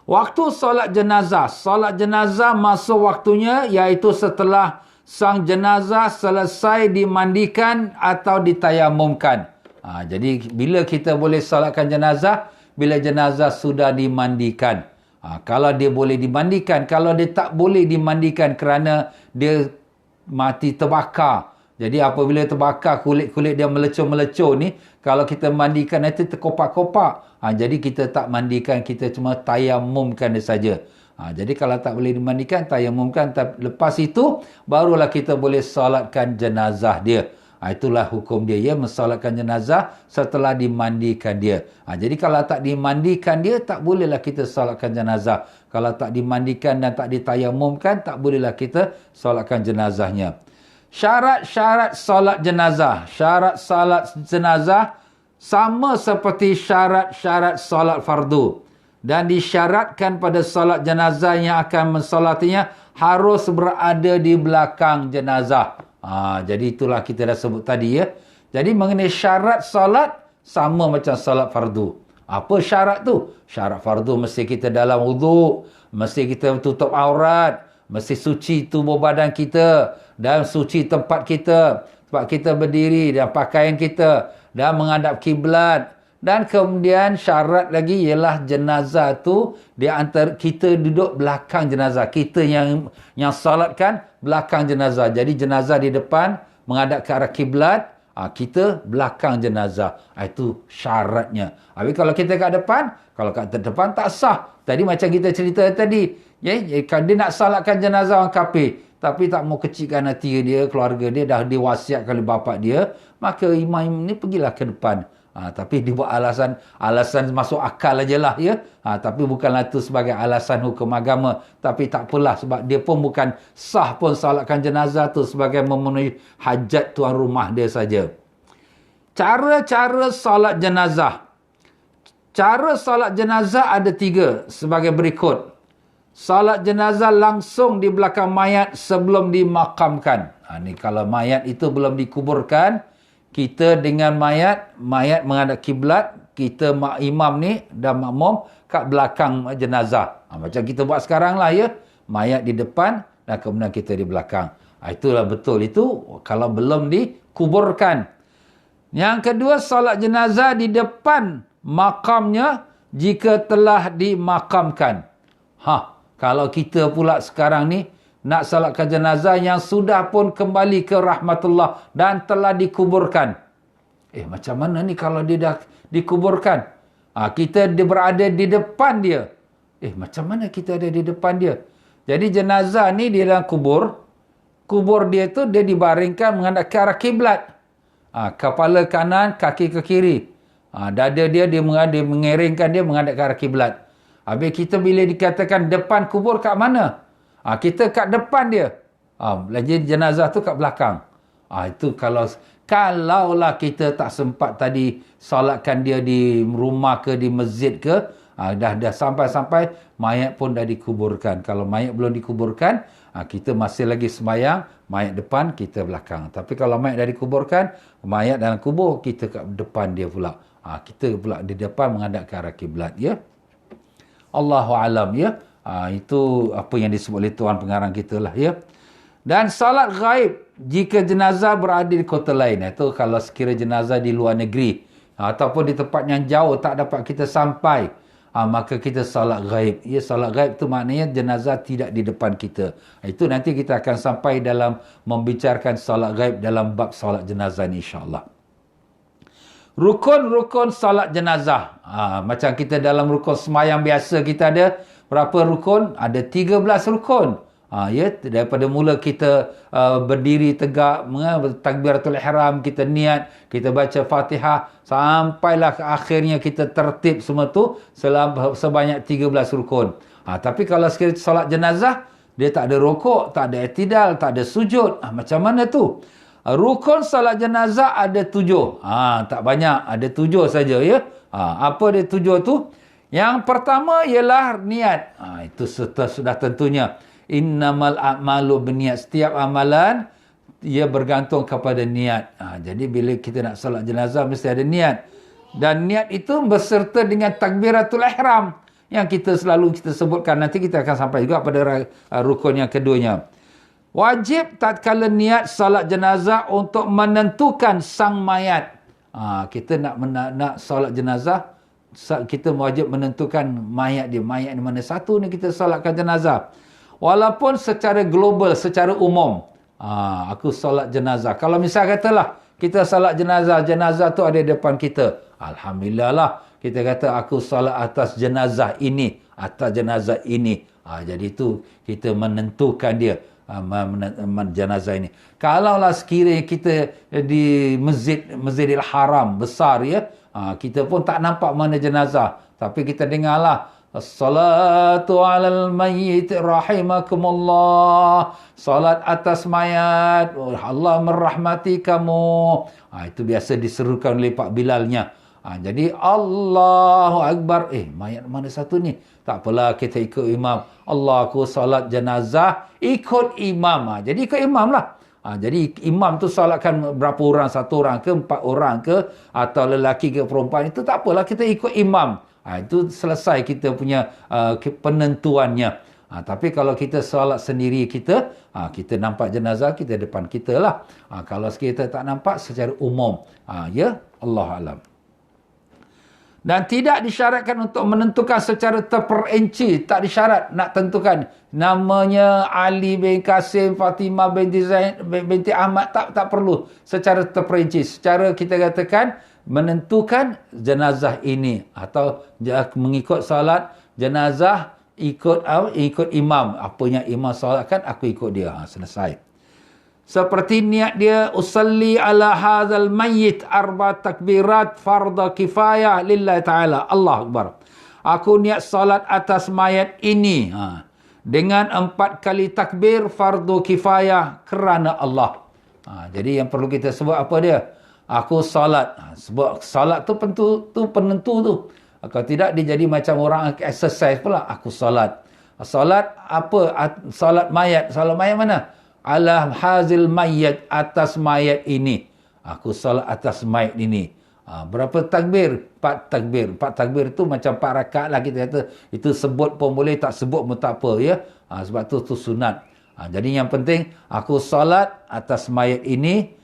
C: Waktu solat jenazah masuk waktunya iaitu setelah sang jenazah selesai dimandikan atau ditayamumkan. Jadi bila kita boleh solatkan jenazah? Bila jenazah sudah dimandikan. Kalau dia boleh dimandikan, kalau dia tak boleh dimandikan kerana dia mati terbakar. Jadi apabila terbakar, kulit-kulit dia melecur-melecur ni, kalau kita mandikan nanti terkopak-kopak. Jadi kita tak mandikan, kita cuma tayamumkan dia saja. Jadi kalau tak boleh dimandikan, tayamumkan. Lepas itu, barulah kita boleh solatkan jenazah dia. Itulah hukum dia, ya, mensolatkan jenazah setelah dimandikan dia. Jadi kalau tak dimandikan dia, tak bolehlah kita solatkan jenazah. Kalau tak dimandikan dan tak ditayamumkan, tak bolehlah kita solatkan jenazahnya. Syarat-syarat solat jenazah. Syarat solat jenazah sama seperti syarat-syarat solat fardu. Dan disyaratkan pada solat jenazah yang akan mensolatinya harus berada di belakang jenazah. Jadi itulah kita dah sebut tadi ya. Jadi mengenai syarat solat sama macam solat fardu. Apa syarat tu? Syarat fardu mesti kita dalam wuduk, mesti kita tutup aurat, mesti suci tubuh badan kita dan suci tempat kita berdiri dan pakaian kita dan menghadap kiblat. Dan kemudian syarat lagi ialah jenazah tu di antara kita duduk belakang jenazah. Kita yang solatkan belakang jenazah. Jadi jenazah di depan menghadap ke arah kiblat, kita belakang jenazah. Itu syaratnya. Tapi kalau kita kat depan, kalau kat depan tak sah. Tadi macam kita cerita tadi, ya, kalau dia nak solatkan jenazah orang kafir, tapi tak mau kecilkan hati dia, keluarga dia dah diwasiatkan oleh bapa dia, maka imam ni pergilah ke depan. Tapi dia buat alasan masuk akal aja lah ya. Tapi bukanlah itu sebagai alasan hukum agama. Tapi tak apalah, sebab dia pun bukan sah pun solatkan jenazah tu sebagai memenuhi hajat tuan rumah dia saja. Cara-cara solat jenazah. Cara solat jenazah ada 3 sebagai berikut. Solat jenazah langsung di belakang mayat sebelum dimakamkan. Ni kalau mayat itu belum dikuburkan, kita dengan mayat menghadap kiblat, kita imam ni dan makmum kat belakang jenazah. Macam kita buat sekarang lah ya. Mayat di depan dan kemudian kita di belakang. Itulah betul itu kalau belum dikuburkan. Yang kedua, solat jenazah di depan makamnya jika telah dimakamkan. Kalau kita pula sekarang ni nak solatkan jenazah yang sudah pun kembali ke rahmatullah dan telah dikuburkan. Macam mana ni kalau dia dah dikuburkan? Kita berada di depan dia. Macam mana kita ada di depan dia? Jadi jenazah ni dia dalam kubur. Kubur dia tu dia dibaringkan menghadap ke arah kiblat. Kepala kanan, kaki ke kiri. Dada dia mengeringkan dia menghadap ke arah kiblat. Habis kita bila dikatakan depan kubur kat mana? Kita kat depan dia. Jadi jenazah tu kat belakang. Itu Kalaulah kita tak sempat tadi solatkan dia di rumah ke, di masjid ke, dah sampai-sampai mayat pun dah dikuburkan. Kalau mayat belum dikuburkan, kita masih lagi sembahyang, mayat depan, kita belakang. Tapi kalau mayat dah dikuburkan, mayat dalam kubur, kita kat depan dia pula. Kita pula di depan menghadap ke arah kiblat, ya. Allahu alam, ya. Itu apa yang disebut oleh tuan pengarang kita lah, ya. Dan salat ghaib jika jenazah berada di kota lain. Itu kalau sekira jenazah di luar negeri ataupun di tempat yang jauh tak dapat kita sampai, maka kita salat ghaib. Ya, salat ghaib tu maknanya jenazah tidak di depan kita. Itu nanti kita akan sampai dalam membicarakan salat ghaib dalam bab salat jenazah ni, insya-Allah. Rukun-rukun salat jenazah. Macam kita dalam rukun semayang biasa kita ada berapa rukun? Ada 13 rukun. Ya, daripada mula kita berdiri tegak, takbiratul ihram, kita niat, kita baca Fatihah, sampailah ke akhirnya kita tertib semua tu sebanyak 13 rukun. Tapi kalau sekiranya salat jenazah, dia tak ada rukuk, tak ada i'tidal, tak ada sujud. Macam mana tu? Rukun salat jenazah ada 7. Tak banyak, ada 7 saja, ya. Apa dia 7 tu? Yang pertama ialah niat. Itu sudah tentunya. Innamal a'malu binniat. Setiap amalan ia bergantung kepada niat. Jadi bila kita nak salat jenazah mesti ada niat. Dan niat itu berserta dengan takbiratul ihram yang kita selalu sebutkan. Nanti kita akan sampai juga pada rukun yang keduanya. Wajib tatkala niat salat jenazah untuk menentukan sang mayat. Kita nak salat jenazah, kita wajib menentukan mayat dia. Mayat di mana satu ni kita salatkan jenazah. Walaupun secara global, secara umum, aku salat jenazah. Kalau misal katalah, kita salat jenazah, jenazah tu ada di depan kita. Alhamdulillah lah, kita kata aku salat atas jenazah ini, atas jenazah ini. Jadi itu kita menentukan dia, jenazah ini. Kalaulah sekiranya kita di Masjidil Haram besar, ya, kita pun tak nampak mana jenazah. Tapi kita dengarlah, As-salatu alal mayyit rahimakumullah. Salat atas mayat, Allah merahmati kamu. Itu biasa diserukan oleh Pak Bilalnya. Jadi Allahu Akbar. Mayat mana satu ni? Tak apalah, kita ikut imam. Allah, aku salat jenazah, ikut imam. Jadi ikut imam lah. Jadi imam tu salatkan berapa orang, 1 orang ke, 4 orang ke, atau lelaki ke perempuan, itu tak apalah, kita ikut imam. Itu selesai kita punya penentuannya. Tapi kalau kita salat sendiri kita nampak jenazah, kita depan kita lah. Kalau kita tak nampak secara umum, ya, Allah alam. Dan tidak disyaratkan untuk menentukan secara terperinci. Tak disyarat nak tentukan namanya Ali bin Qasim, Fatimah binti Ahmad. Tak perlu secara terperinci. Secara kita katakan menentukan jenazah ini, atau mengikut salat jenazah ikut imam. Apanya imam salatkan, aku ikut dia. Selesai. Seperti niat dia, usalli ala hadzal mayyit 4 takbirat fardhu kifayah lillahi ta'ala. Allah Akbar. Aku niat salat atas mayat ini dengan 4 kali takbir fardu kifayah kerana Allah. Jadi yang perlu kita sebut apa dia? Aku salat. Sebab salat tu penentu tu. Kalau tidak dia jadi macam orang exercise pula. Aku salat. Salat apa? Salat mayat. Salat mayat mana? Ala hazil mayyit, atas mayat ini. Aku salat atas mayat ini. Berapa takbir? 4 takbir. 4 takbir tu macam 4 rakaat lah kita kata. Itu sebut pun boleh, tak sebut pun tak apa, ya. Sebab tu sunat. Jadi yang penting aku salat atas mayat ini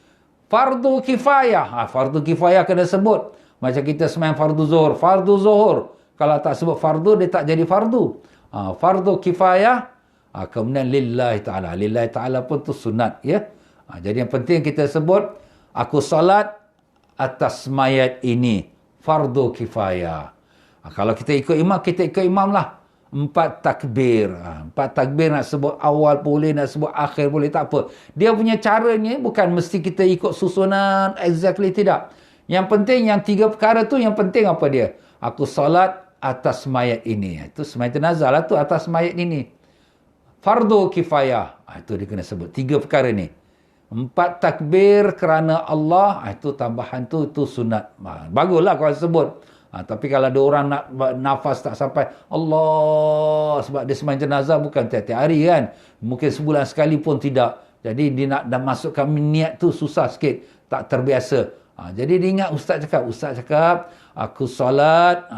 C: fardu kifayah. Fardu kifayah kena sebut. Macam kita sembahyang fardu zuhur. Fardu zuhur. Kalau tak sebut fardu, dia tak jadi fardu. Fardu kifayah. Kemudian lillahi ta'ala. Lillahi ta'ala pun tu sunat, ya. Jadi yang penting kita sebut, aku salat atas mayat ini. Fardu kifayah. Kalau kita ikut imam, kita ikut imam lah. 4 takbir. 4 takbir nak sebut awal boleh, nak sebut akhir boleh, tak apa. Dia punya caranya bukan mesti kita ikut susunan exactly, tidak. Yang penting yang 3 perkara tu, yang penting apa dia? Aku salat atas mayat ini. Itu mayat jenazah lah tu, atas mayat ini. Fardu kifayah. Itu dia kena sebut. 3 perkara ni. 4 takbir kerana Allah, itu tambahan tu sunat. Baguslah kalau sebut. Tapi kalau ada orang nak nafas tak sampai Allah, sebab dia sembahyang jenazah bukan tiap-tiap hari kan. Mungkin sebulan sekali pun tidak. Jadi dia nak dah masukkan niat tu susah sikit, tak terbiasa. Jadi dia ingat ustaz cakap aku solat,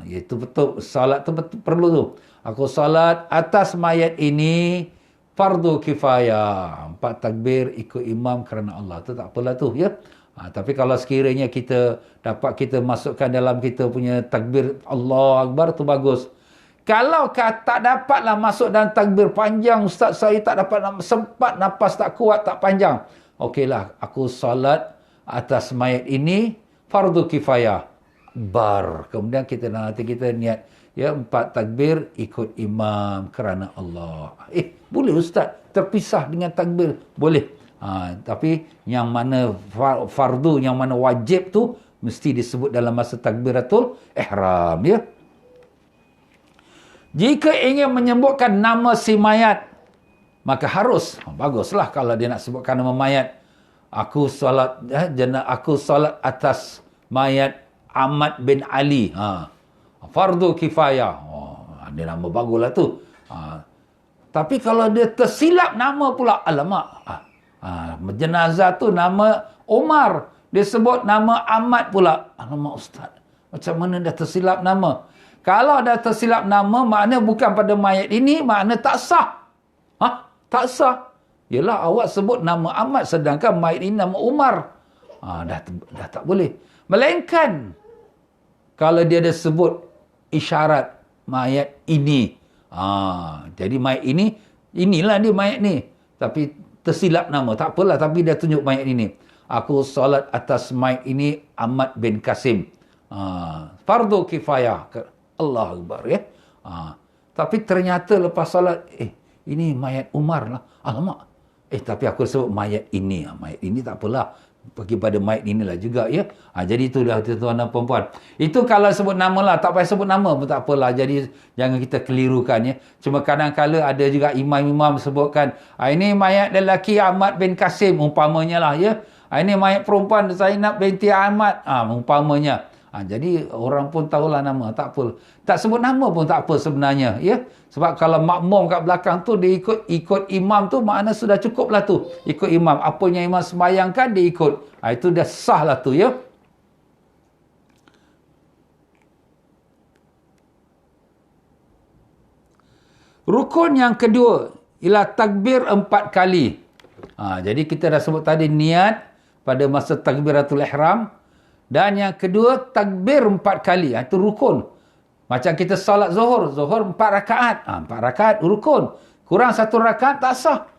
C: itu betul, solat tu betul, perlu tu. Aku solat atas mayat ini fardu kifayah. 4 takbir ikut imam kerana Allah. Tu tak apalah tu ya. Tapi kalau sekiranya kita masukkan dalam kita punya takbir Allah Akbar, tu bagus. Kalau tak dapatlah masuk dalam takbir panjang, ustaz saya tak dapat sempat, nafas tak kuat, tak panjang. Okeylah, aku solat atas mayat ini fardu kifayah. Kemudian nanti kita niat ya 4 takbir ikut imam kerana Allah. Boleh ustaz terpisah dengan takbir? Boleh. Tapi yang mana fardu, yang mana wajib tu mesti disebut dalam masa takbiratul ihram ya. Jika ingin menyebutkan nama si mayat, maka harus, baguslah kalau dia nak sebutkan nama mayat. Aku solat atas mayat Ahmad bin Ali. Fardu kifayah. Dia nama baguslah tu. Tapi kalau dia tersilap nama pula, alamak. Jenazah tu nama Umar, dia sebut nama Ahmad pula. Alamak ustaz, macam mana dah tersilap nama? Kalau dah tersilap nama, makna bukan pada mayat ini, makna tak sah. Tak sah. Yelah, awak sebut nama Ahmad sedangkan mayat ini nama Umar. Dah tak boleh. Melainkan kalau dia ada sebut isyarat mayat ini. Jadi mayat ini, inilah dia mayat ni. Tapi tersilap nama, tak apalah, tapi dia tunjuk mayat ini. Aku solat atas mayat ini Ahmad bin Kasim. Fardu kifayah. Allah Akbar ya. Tapi ternyata lepas solat, ini mayat Umar lah. Alamak. Tapi aku sebut mayat ini. Mayat ini tak apalah, pergi pada mayat inilah juga ya. Jadi itulah tuan-tuan dan puan-puan. Itu kalau sebut nama lah, tak payah sebut nama pun tak apalah. Jadi jangan kita kelirukan ya. Cuma kadang-kala ada juga imam-imam sebutkan, ini mayat lelaki Ahmad bin Kasim umpamanya lah ya. Ini mayat perempuan Zainab binti Ahmad umpamanya. Jadi orang pun tahulah nama, tak apa. Tak sebut nama pun tak apa sebenarnya ya. Sebab kalau makmum kat belakang tu dia ikut imam tu, makna sudah cukup lah tu. Ikut imam, apa yang imam sembayangkan dia ikut. Itu dah sah lah tu ya. Rukun yang kedua ialah takbir 4 kali. Jadi kita dah sebut tadi niat pada masa takbiratul ihram. Dan yang kedua, takbir 4 kali. Itu rukun. Macam kita salat zuhur 4 rakaat. 4 rakaat rukun. Kurang 1 rakaat tak sah.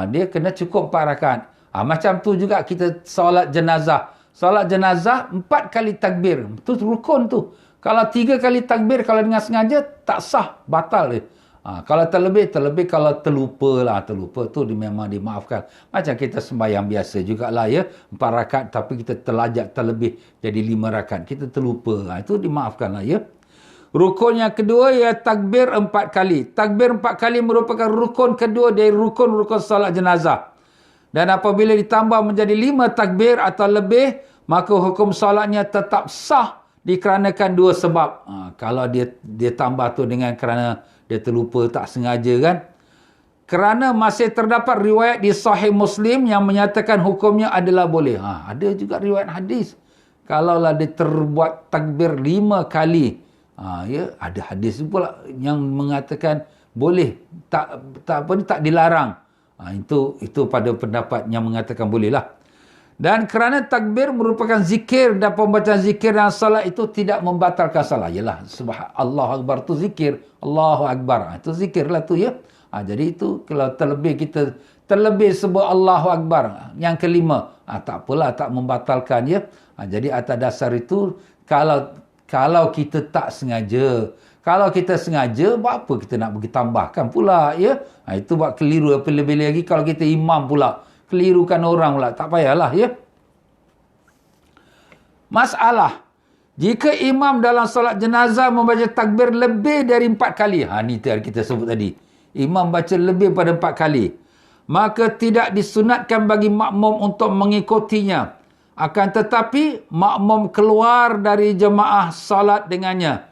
C: Dia kena cukup 4 rakaat. Macam tu juga kita salat jenazah. Salat jenazah 4 kali takbir. Itu rukun tu. Kalau 3 kali takbir, kalau dengan sengaja, tak sah. Batal dia. Kalau terlebih, kalau terlupa tu memang dimaafkan. Macam kita sembahyang biasa jugalah ya. 4 rakaat tapi kita terlajak terlebih jadi 5 rakaat. Kita terlupa. Itu dimaafkan lah ya. Rukun yang kedua ialah takbir 4 kali. Takbir 4 kali merupakan rukun kedua dari rukun-rukun salat jenazah. Dan apabila ditambah menjadi 5 takbir atau lebih, maka hukum salatnya tetap sah dikarenakan 2 sebab. Kalau dia tambah tu dengan kerana dia terlupa, tak sengaja kan. Kerana masih terdapat riwayat di Sahih Muslim yang menyatakan hukumnya adalah boleh. Ada juga riwayat hadis. Kalaulah dia terbuat takbir 5 kali. Ya, ada hadis pula yang mengatakan boleh. Tak dilarang. Itu pada pendapat yang mengatakan boleh lah. Dan kerana takbir merupakan zikir dan pembacaan zikir dan salat itu tidak membatalkan salat. Yalah, Allahu Akbar tu zikir. Allahu Akbar. Itu zikir lah tu ya. Jadi itu kalau terlebih sebut Allahu Akbar. Yang kelima. Tak apalah, tak membatalkan ya. Jadi atas dasar itu, kalau kita tak sengaja. Kalau kita sengaja, buat apa kita nak pergi tambahkan pula ya. Itu buat keliru. Lebih lagi kalau kita imam pula. Kelirukan orang pula. Tak payahlah ya. Masalah. Jika imam dalam solat jenazah membaca takbir lebih dari 4 kali. Ni kita sebut tadi. Imam baca lebih pada 4 kali. maka tidak disunatkan bagi makmum untuk mengikutinya. Akan tetapi makmum keluar dari jemaah salat dengannya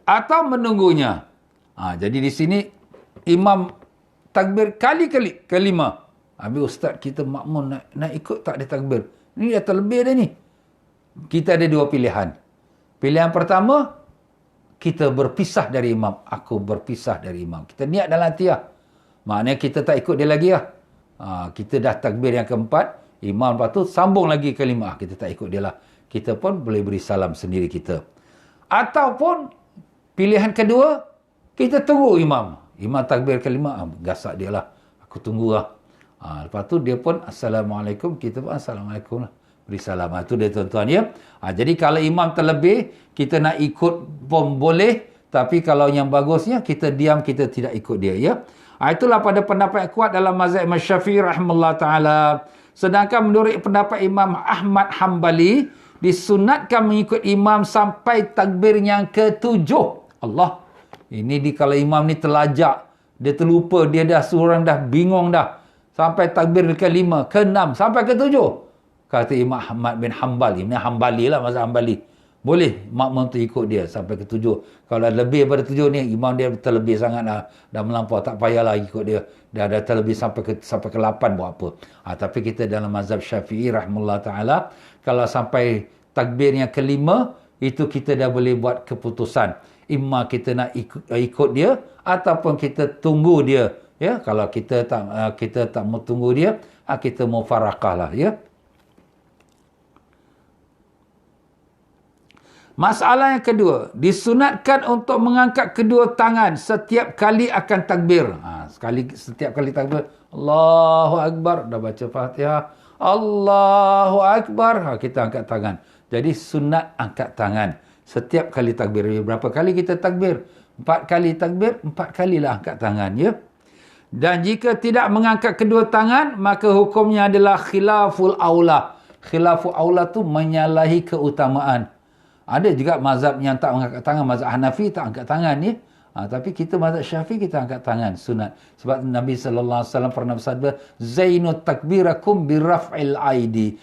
C: atau menunggunya. Jadi di sini imam takbir kali-kali kelima. Habis ustaz kita makmum nak ikut tak ada takbir. Ini dah terlebih dah ni. Kita ada dua pilihan. Pilihan pertama, kita berpisah dari imam. Aku berpisah dari imam. Kita niat dalam hati lah. Maknanya kita tak ikut dia lagi lah. Kita dah takbir yang keempat. Imam lepas tu sambung lagi kelima. Kita tak ikut dia lah. Kita pun boleh beri salam sendiri kita. Ataupun pilihan kedua, kita tunggu imam. Imam takbir kelima, gasak dia lah. Aku tunggu lah. Lepas tu dia pun Assalamualaikum. Kita pun Assalamualaikum lah. Beri salam. Itu dia tuan-tuan ya. Jadi kalau imam terlebih, kita nak ikut pun boleh. Tapi kalau yang bagusnya, kita diam, kita tidak ikut dia ya. Itulah pada pendapat kuat dalam mazhab Imam Syafi'i rahimahullah ta'ala. Sedangkan menurut pendapat Imam Ahmad Hambali, disunatkan mengikut imam sampai takbir yang ketujuh. Allah. Ini kalau imam ni terlajak, dia terlupa, dia dah seorang dah bingung dah. Sampai takbir kelima, keenam, sampai ketujuh. Kata Imam Ahmad bin Hanbal, Imam Hanbali lah, mazhab Hanbali. Boleh makmum tu ikut dia sampai ketujuh. Kalau dah lebih daripada tujuh ni, imam dia terlebih sangat dah melampau. Tak payahlah ikut dia. Dah terlebih sampai ke 8 buat apa. Tapi kita dalam mazhab Syafi'i rahimahullah ta'ala, kalau sampai takbir yang kelima, itu kita dah boleh buat keputusan. Imma kita nak ikut dia, ataupun kita tunggu dia. Ya, kalau kita tak mau tunggu dia, kita mufaraqah lah ya. Masalah yang kedua, disunatkan untuk mengangkat kedua tangan setiap kali akan takbir. Setiap kali takbir, Allahu Akbar, dah baca Fatihah, Allahu Akbar, kita angkat tangan. Jadi sunat angkat tangan setiap kali takbir. Berapa kali kita takbir? 4 kali takbir, 4 kalilah angkat tangan ya. Dan jika tidak mengangkat kedua tangan, maka hukumnya adalah khilaful aula. Khilaful aula tu menyalahi keutamaan. Ada juga mazhab yang tak angkat tangan. Mazhab Hanafi tak angkat tangan ya. Tapi kita mazhab Syafi'i kita angkat tangan. Sunat. Sebab Nabi SAW pernah bersabda, Zainut takbirakum biraf'il aidi.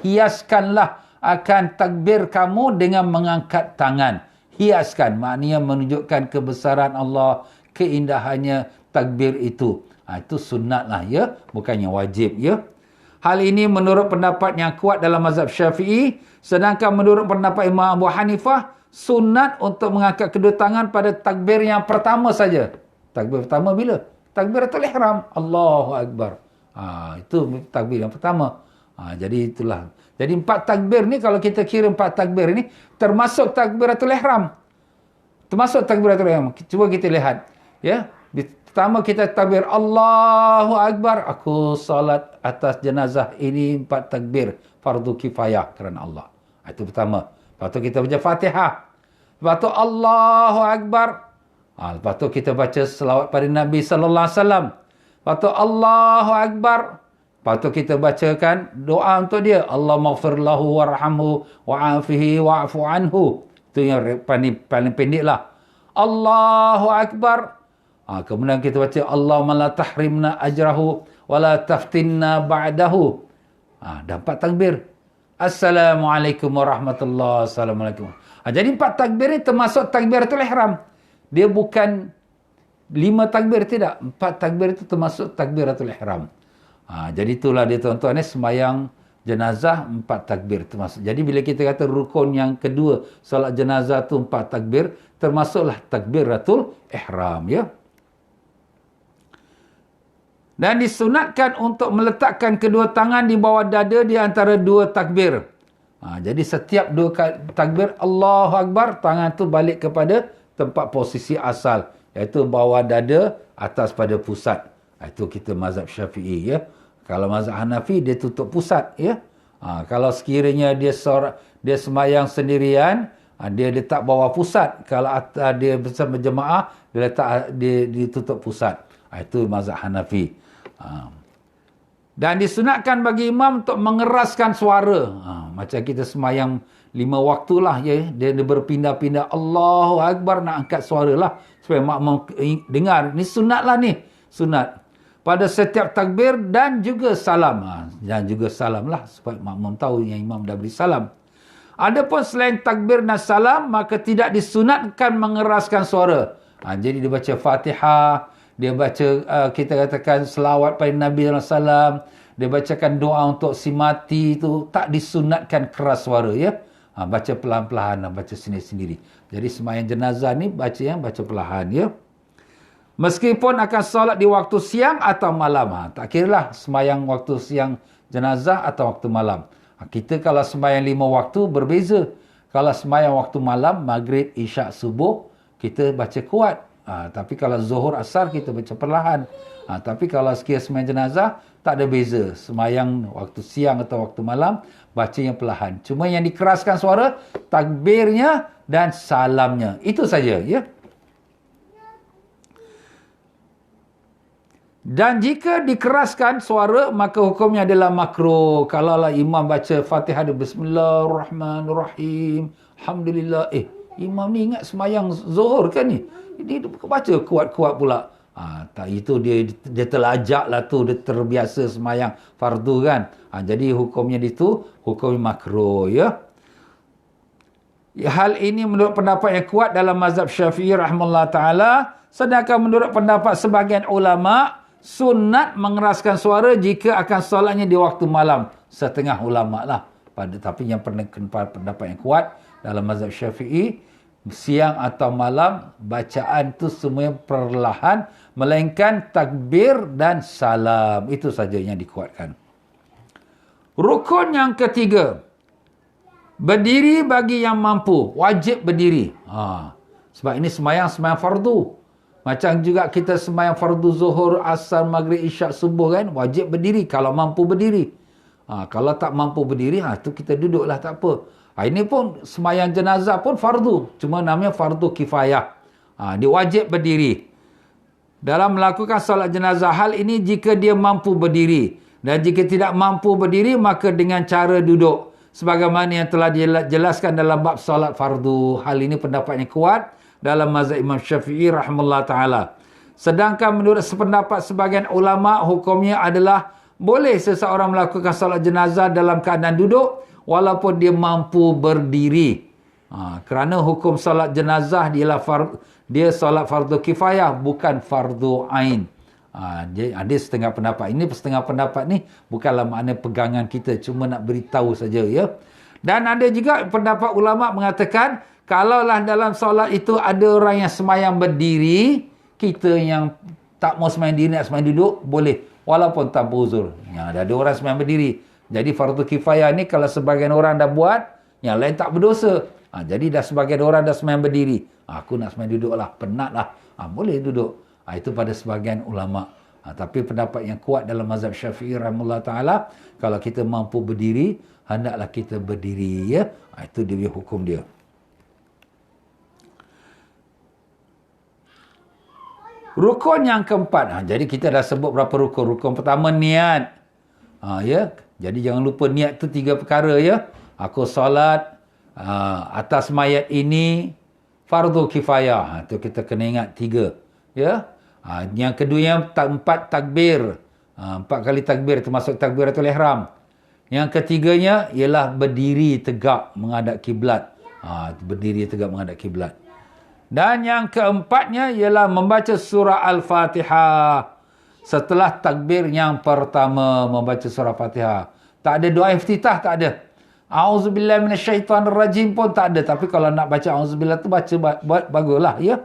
C: Hiaskanlah akan takbir kamu dengan mengangkat tangan. Hiaskan. Maknanya menunjukkan kebesaran Allah, keindahannya takbir itu. Itu sunat lah ya. Bukannya wajib ya. Hal ini menurut pendapat yang kuat dalam mazhab Syafi'i. Sedangkan menurut pendapat Imam Abu Hanifah, sunat untuk mengangkat kedua tangan pada takbir yang pertama saja. Takbir pertama bila? Takbiratul ihram. Allahu Akbar. Itu takbir yang pertama. Jadi itulah. Jadi 4 takbir ni, kalau kita kira 4 takbir ni, termasuk takbiratul ihram. Termasuk takbiratul ihram. Cuba kita lihat. Ya. Pertama kita takbir Allahu Akbar. Aku salat atas jenazah ini 4 takbir. Fardu kifayah kerana Allah. Itu pertama. Lepas tu kita baca Fatihah. Lepas tu Allahu Akbar. Lepas tu kita baca selawat pada Nabi sallallahu alaihi wasallam. Lepas tu Allahu Akbar. Lepas tu kita bacakan doa untuk dia. Allahumma ighfir lahu warhamhu wa'afihi wa'fu anhu. Itu yang paling pendek lah. Allahu Akbar. Kemudian kita baca Allahumma la tahrimna ajrahu wa la taftinna ba'dahu. Dah 4 takbir. Assalamualaikum warahmatullahi wabarakatuh. Jadi 4 takbir ni termasuk takbiratul ihram. Dia bukan 5 takbir, tidak. 4 takbir itu termasuk takbiratul ihram. Jadi itulah dia tuan-tuan ni, sembahyang jenazah 4 takbir termasuk. Jadi bila kita kata rukun yang kedua solat jenazah tu 4 takbir, termasuklah takbiratul ihram ya. Dan disunatkan untuk meletakkan kedua tangan di bawah dada di antara 2 takbir. Jadi setiap 2 takbir Allahu Akbar, tangan tu balik kepada tempat posisi asal, iaitu bawah dada, atas pada pusat. Itu kita mazhab Syafi'i ya. Kalau mazhab Hanafi dia tutup pusat ya. Kalau sekiranya dia sembahyang sendirian, dia letak bawah pusat. Kalau dia bersama jemaah, dia tutup pusat. Itu mazhab Hanafi. Dan disunatkan bagi imam untuk mengeraskan suara. Macam kita sembahyang 5 waktulah ya. Dia berpindah-pindah Allahu Akbar, nak angkat suara lah supaya makmum dengar. Ni sunat lah ni. Sunat. pada setiap takbir dan juga salam. Dan juga salam lah, supaya makmum tahu yang imam dah beri salam. Adapun selain takbir dan salam, maka tidak disunatkan mengeraskan suara. Jadi dia baca Fatihah, dia baca kita katakan selawat pada Nabi SAW, dia bacakan doa untuk si mati itu, tak disunatkan keras suara ya. Baca pelan-pelan, baca sendiri-sendiri. Jadi sembahyang jenazah ni baca perlahan ya. Meskipun akan solat di waktu siang atau malam. Tak kiralah sembahyang waktu siang jenazah atau waktu malam. Kita kalau sembahyang 5 waktu berbeza. Kalau sembahyang waktu malam, maghrib, isyak, subuh, kita baca kuat. Tapi kalau zuhur, asar, kita baca perlahan. Tapi kalau sekiranya sembahyang jenazah, tak ada beza. Sembahyang waktu siang atau waktu malam, baca yang perlahan. Cuma yang dikeraskan suara, takbirnya dan salamnya. Itu saja, ya. Dan jika dikeraskan suara, maka hukumnya adalah makruh. Kalaulah imam baca Fatihah, Bismillahirrahmanirrahim, Alhamdulillah. Imam ni ingat semayang zuhur kan ni? Dia baca kuat-kuat pula. Tak, itu dia terlajak lah tu, dia terbiasa semayang fardu kan. Jadi hukumnya itu, hukum makruh ya. Hal ini menurut pendapat yang kuat dalam mazhab Syafi'i rahimahullah ta'ala. Sedangkan menurut pendapat sebahagian ulama', sunat mengeraskan suara jika akan solatnya di waktu malam. Setengah ulama' lah. Tapi yang pendapat yang kuat dalam mazhab Syafi'i, siang atau malam, bacaan tu semuanya perlahan, melainkan takbir dan salam. Itu saja yang dikuatkan. Rukun yang ketiga, berdiri bagi yang mampu. Wajib berdiri. Sebab ini sembahyang fardu. Macam juga kita sembahyang fardu zuhur, asar, maghrib, isyak, subuh kan, wajib berdiri kalau mampu berdiri. Kalau tak mampu berdiri, tu kita duduklah, tak apa. Ini pun sembahyang jenazah pun fardu, cuma namanya fardu kifayah. Dia wajib berdiri. Dalam melakukan solat jenazah, hal ini jika dia mampu berdiri. Dan jika tidak mampu berdiri, maka dengan cara duduk. Sebagaimana yang telah dijelaskan dalam bab solat fardu. Hal ini pendapatnya kuat dalam mazhab Imam Syafi'i rahimahullah ta'ala. Sedangkan menurut sependapat sebagian ulama, hukumnya adalah boleh seseorang melakukan solat jenazah dalam keadaan duduk walaupun dia mampu berdiri. Kerana hukum solat jenazah dia solat fardu kifayah, bukan fardu ain. Ada setengah pendapat. Ini setengah pendapat ni bukanlah makna pegangan kita, cuma nak beritahu saja ya. Dan ada juga pendapat ulama mengatakan, kalaulah dalam solat itu ada orang yang semayang berdiri, kita yang tak mau semayang diri, nak semayang duduk, boleh. Walaupun tanpa uzur. Ada orang semayang berdiri. Jadi fardu kifayah ni kalau sebagian orang dah buat, yang lain tak berdosa. Jadi dah sebagian orang dah semayang berdiri. Aku nak semayang duduk lah, penat lah. Boleh duduk. Itu pada sebagian ulama'. Tapi pendapat yang kuat dalam mazhab Syafi'i rahimahullah ta'ala, kalau kita mampu berdiri, hendaklah kita berdiri ya. Itu dia hukum dia. Rukun yang keempat. Jadi kita dah sebut berapa rukun. Rukun pertama niat. Ya. Jadi jangan lupa niat tu 3 perkara ya. Aku solat atas mayat ini fardu kifayah. Tu kita kena ingat 3. Ya. Yang kedua 4 takbir. 4 kali takbir termasuk takbiratul ihram. Yang ketiganya ialah berdiri tegak menghadap kiblat. Berdiri tegak menghadap kiblat. Dan yang keempatnya ialah membaca surah Al-Fatihah. Setelah takbir yang pertama, membaca surah Fatihah. Tak ada doa iftitah, tak ada. A'udzubillahi minasyaitanirrajim pun tak ada. Tapi kalau nak baca A'udzubillah tu baca baguslah ya.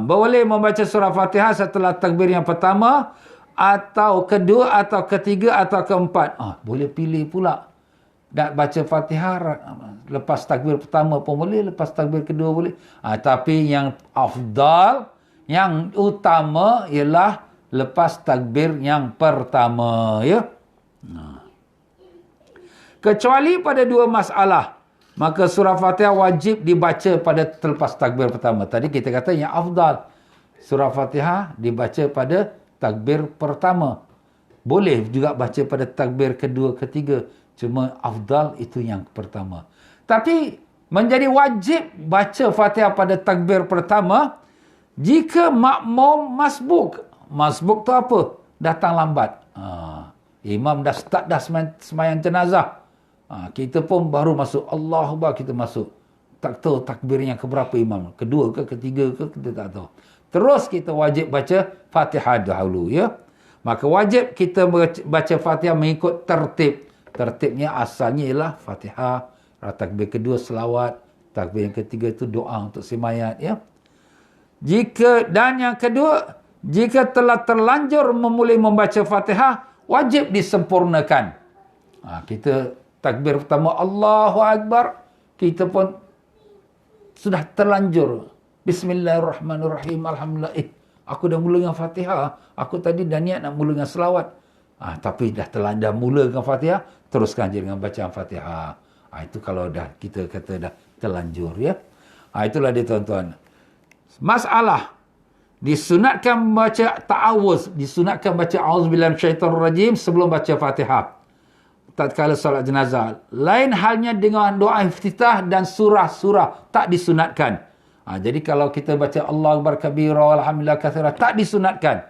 C: Boleh membaca surah Fatihah setelah takbir yang pertama, atau kedua, atau ketiga, atau keempat. Boleh pilih pula. Nak baca Fatihah lepas takbir pertama pun boleh, lepas takbir kedua boleh. Tapi yang afdal, yang utama ialah lepas takbir yang pertama ya. Kecuali pada 2 masalah, maka surah Fatihah wajib dibaca pada lepas takbir pertama. Tadi kita kata yang afdal, surah Fatihah dibaca pada takbir pertama. Boleh juga baca pada takbir kedua, ketiga. Cuma afdal itu yang pertama. Tapi menjadi wajib baca Fatihah pada takbir pertama jika makmum masbuk. Masbuk tu apa? datang lambat. Imam dah start dah semayang jenazah. Kita pun baru masuk. Allahu Akbar, kita masuk. Tak tahu takbirnya keberapa imam. Kedua ke, ketiga ke, kita tak tahu. Terus kita wajib baca Fatihah dahulu, ya. Maka wajib kita baca Fatihah mengikut tertib. Tertibnya asalnya ialah Fatihah, takbir kedua selawat, takbir yang ketiga itu doa untuk si mayat, ya. Dan yang kedua, jika telah terlanjur memulai membaca Fatihah, wajib disempurnakan. Kita takbir pertama Allahu Akbar, kita pun sudah terlanjur Bismillahirrahmanirrahim, Alhamdulillah. Aku dah mula dengan Fatihah. Aku tadi dah niat nak mula dengan selawat. Tapi dah mula dengan Fatihah, teruskan je dengan bacaan Fatihah. Itu kalau dah kita kata dah terlanjur, ya. Itulah dia, tuan-tuan. Masalah disunatkan baca ta'awuz, disunatkan baca auzubillahi minasyaitonirrajim sebelum baca Fatihah tatkala solat jenazah. Lain halnya dengan doa iftitah dan surah-surah, tak disunatkan. Jadi kalau kita baca Allahu Akbar kabira walhamdulillah katsira, tak disunatkan.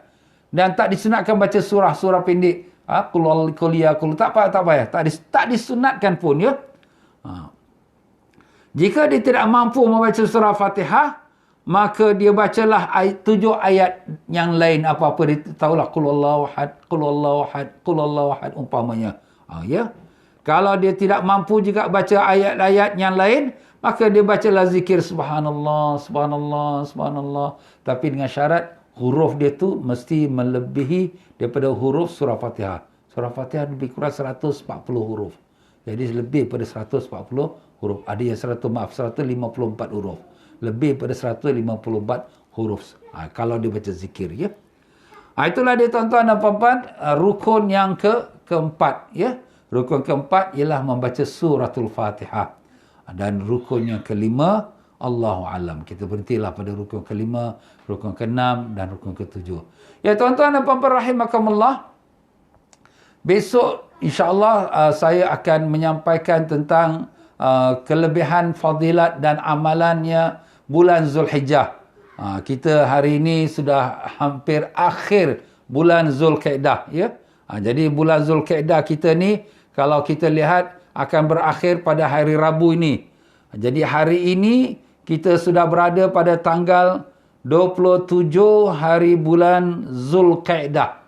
C: Dan tak disunatkan baca surah-surah pendek. Qul ya qul, tak payah. Tak disunatkan pun, ya. Jika dia tidak mampu membaca surah Fatihah, maka dia bacalah 7 ayat yang lain, apa-apa dia tahulah. Qul huwallahu ahad, qul huwallahu ahad, qul huwallahu ahad umpamanya. Ya. Kalau dia tidak mampu juga baca ayat-ayat yang lain, maka dia bacalah zikir subhanallah, subhanallah, subhanallah. Tapi dengan syarat huruf dia tu mesti melebihi daripada huruf surah Fatihah. Surah Fatihah lebih kurang 140 huruf. Jadi lebih pada 140 huruf. Ada yang 154 huruf. Lebih pada 154 huruf. Kalau dia baca zikir, ya. Itulah dia, tuan-tuan dan puan-puan, rukun yang keempat, ya. Rukun keempat ialah membaca suratul Fatihah. Dan rukun yang kelima, Allahu alam. Kita berhentilah pada rukun kelima, rukun keenam dan rukun ketujuh. Ya, tuan-tuan dan puan-puan rahimakumullah. Besok insya-Allah saya akan menyampaikan tentang kelebihan fadilat dan amalannya bulan Zulhijjah. Kita hari ini sudah hampir akhir bulan Zulkaidah, ya. Jadi bulan Zulkaidah kita ni kalau kita lihat akan berakhir pada hari Rabu ini. Jadi hari ini kita sudah berada pada tanggal 27 hari bulan Zulkaidah.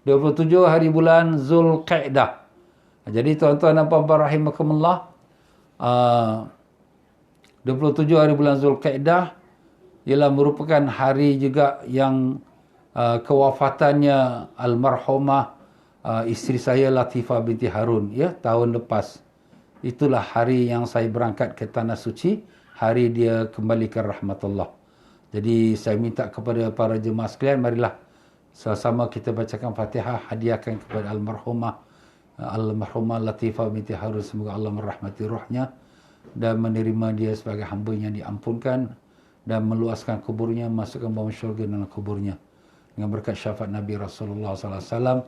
C: 27 hari bulan Zulkaidah. Jadi tuan-tuan dan puan-puan rahimakumullah, 27 hari bulan Zulkaidah ialah merupakan hari juga yang kewafatannya almarhumah isteri saya Latifah binti Harun, ya, tahun lepas. Itulah hari yang saya berangkat ke Tanah Suci, hari dia kembali ke rahmatullah. Jadi saya minta kepada para jemaah sekalian, marilah sama-sama kita bacakan Fatihah, hadiahkan kepada almarhumah Latifah binti Harun, semoga Allah merahmati rohnya dan menerima dia sebagai hamba yang diampunkan dan meluaskan kuburnya, masukkan bawah syurga dalam kuburnya dengan berkat syafaat Nabi Rasulullah sallallahu alaihi wasallam.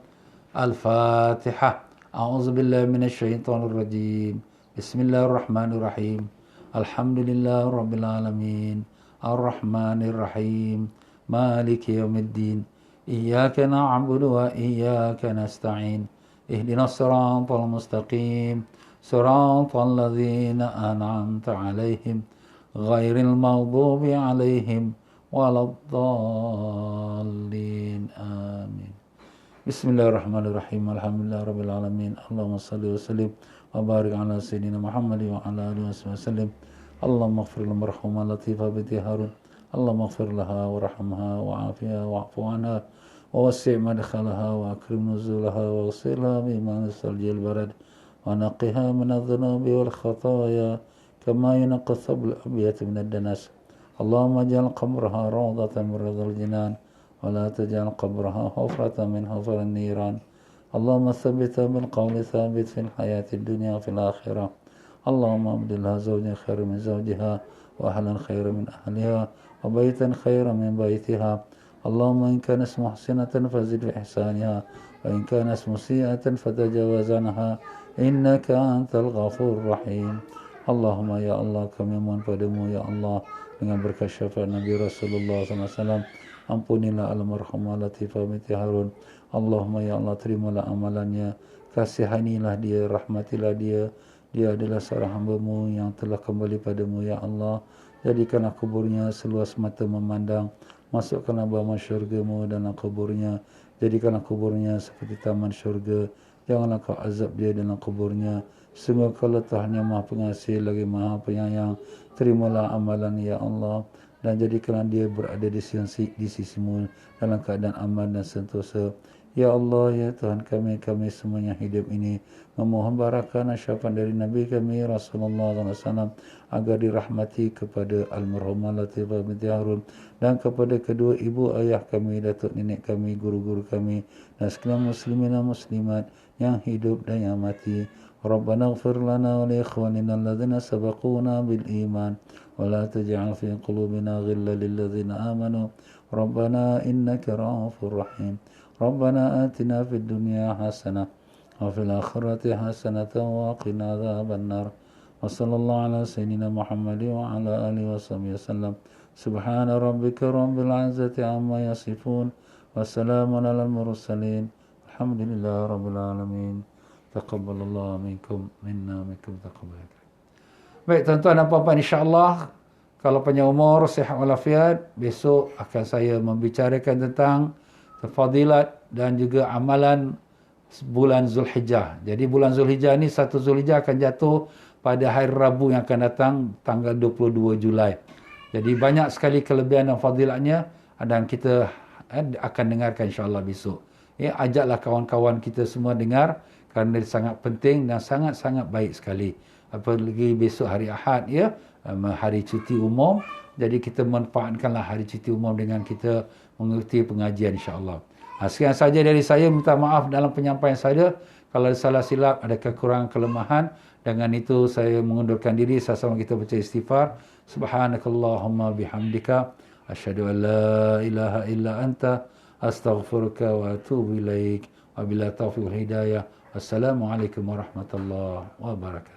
C: Al-Fatihah. A'udzubillahi minasyaitonirrajim. Bismillahirrahmanirrahim. Alhamdulillahirabbil alamin. Arrahmanirrahim. Maliki yaumiddin. Iyyaka na'budu wa iyyaka nasta'in. Ihdinas siratal mustaqim. Siratal ladzina an'amta 'alaihim ghairil maghdubi 'alaihim waladdallin. Amin. Bismillahirrahmanirrahim. Alhamdulillahirabbil alamin. Allahumma shalli wa sallim wa barik ala sayyidina Muhammad wa ala alihi wasallam. Allahumma ighfir lil Latifah binti Harun. Allahumma ighfir laha warhamha wa'afiha wa'fu anha wa wasi' madkhalaha wa akrim nuzulaha wa ghsilha bima'is saljil barad wa naqqiha min adh-dhunubi wal khataaya kama yunqqa ath-thawbul abyad min ad-danas. Allahumma ij'al qabraha rawdatan min riyadil jinan ولا تجعل قبرها حفرة من حفر النيران. اللهم ثبتها بالقول ثابت في الحياة الدنيا وفي الآخرة. اللهم ابدلها زوجا خيرا من زوجها وأهلا خيرا من أهلها وبيتا خيرا من بيتها. اللهم إن كانت محسنة فزد في إحسانها وإن كانت مسيئة فتجاوز عنها إنك أنت الغفور الرحيم. اللهم ya Allah, kami mohon padamu ya Allah dengan berkat syafaat Nabi Rasulullah SAW,
B: Ampunilah almarhumah Latifah binti Harun. Allahumma ya Allah, terimalah amalannya, kasihanilah dia, rahmatilah dia. Dia adalah seorang hamba-Mu yang telah kembali padamu ya Allah. Jadikanlah kuburnya seluas mata memandang. Masukkanlah bama syurga-Mu dalam kuburnya. Jadikanlah kuburnya seperti taman syurga. Janganlah kau azab dia dalam kuburnya. Sungguh kau Tuhan yang maha pengasih lagi maha penyayang. Terimalah amalan ya Allah. Dan jadikanlah dia berada di sisi-Mu dalam keadaan aman dan sentosa. Ya Allah, ya Tuhan kami semuanya hidup ini memohon barakah syafaat dari Nabi kami Rasulullah SAW agar dirahmati kepada almarhumah Latifah binti Harun dan kepada kedua ibu ayah kami, datuk nenek kami, guru-guru kami dan sekalian muslimin dan muslimat yang hidup dan yang mati. Rabbana ighfir lana wa li ikhwanina alladhina sabaquna bil iman wa la taj'al fi qulubina ghillan lil ladzina amanu. Rabbana innaka ra'ufur rahim. Rabbana atina fid dunya hasanah wa fil akhirati hasanatan wa qina adzaban nar. Wa sallallahu ala sayyidina Muhammadin wa ala alihi washabihi wasallam. Subhana rabbika rabbil izzati amma yasifun wa salamun alal mursalin. Alhamdulillahi rabbil alamin. Taqabbalallahu minkum minna minkum taqabbal. Baik tuan-tuan dan puan-puan, insya-Allah kalau panjang umur, sihat walafiat, besok akan saya membicarakan tentang fadilat dan juga amalan bulan Zulhijjah. Jadi bulan Zulhijjah ni 1 Zulhijjah akan jatuh pada hari Rabu yang akan datang tanggal 22 Julai. Jadi banyak sekali kelebihan dan fadilatnya dan kita akan dengarkan insya-Allah besok. Ya, ajaklah kawan-kawan kita semua dengar kerana dia sangat penting dan sangat-sangat baik sekali. Apalagi besok hari Ahad ya, hari cuti umum. Jadi kita manfaatkanlah hari cuti umum dengan kita mengikuti pengajian insya-Allah. Sekian saja dari saya, minta maaf dalam penyampaian saya kalau ada salah silap, ada kekurangan kelemahan. Dengan itu saya mengundurkan diri, sama-sama kita baca istighfar. Subhanakallahumma bihamdika asyhadu an la ilaha illa anta astaghfiruka wa atubu ilaik. Wabillahi taufiq wal hidayah. Assalamualaikum warahmatullahi wabarakatuh.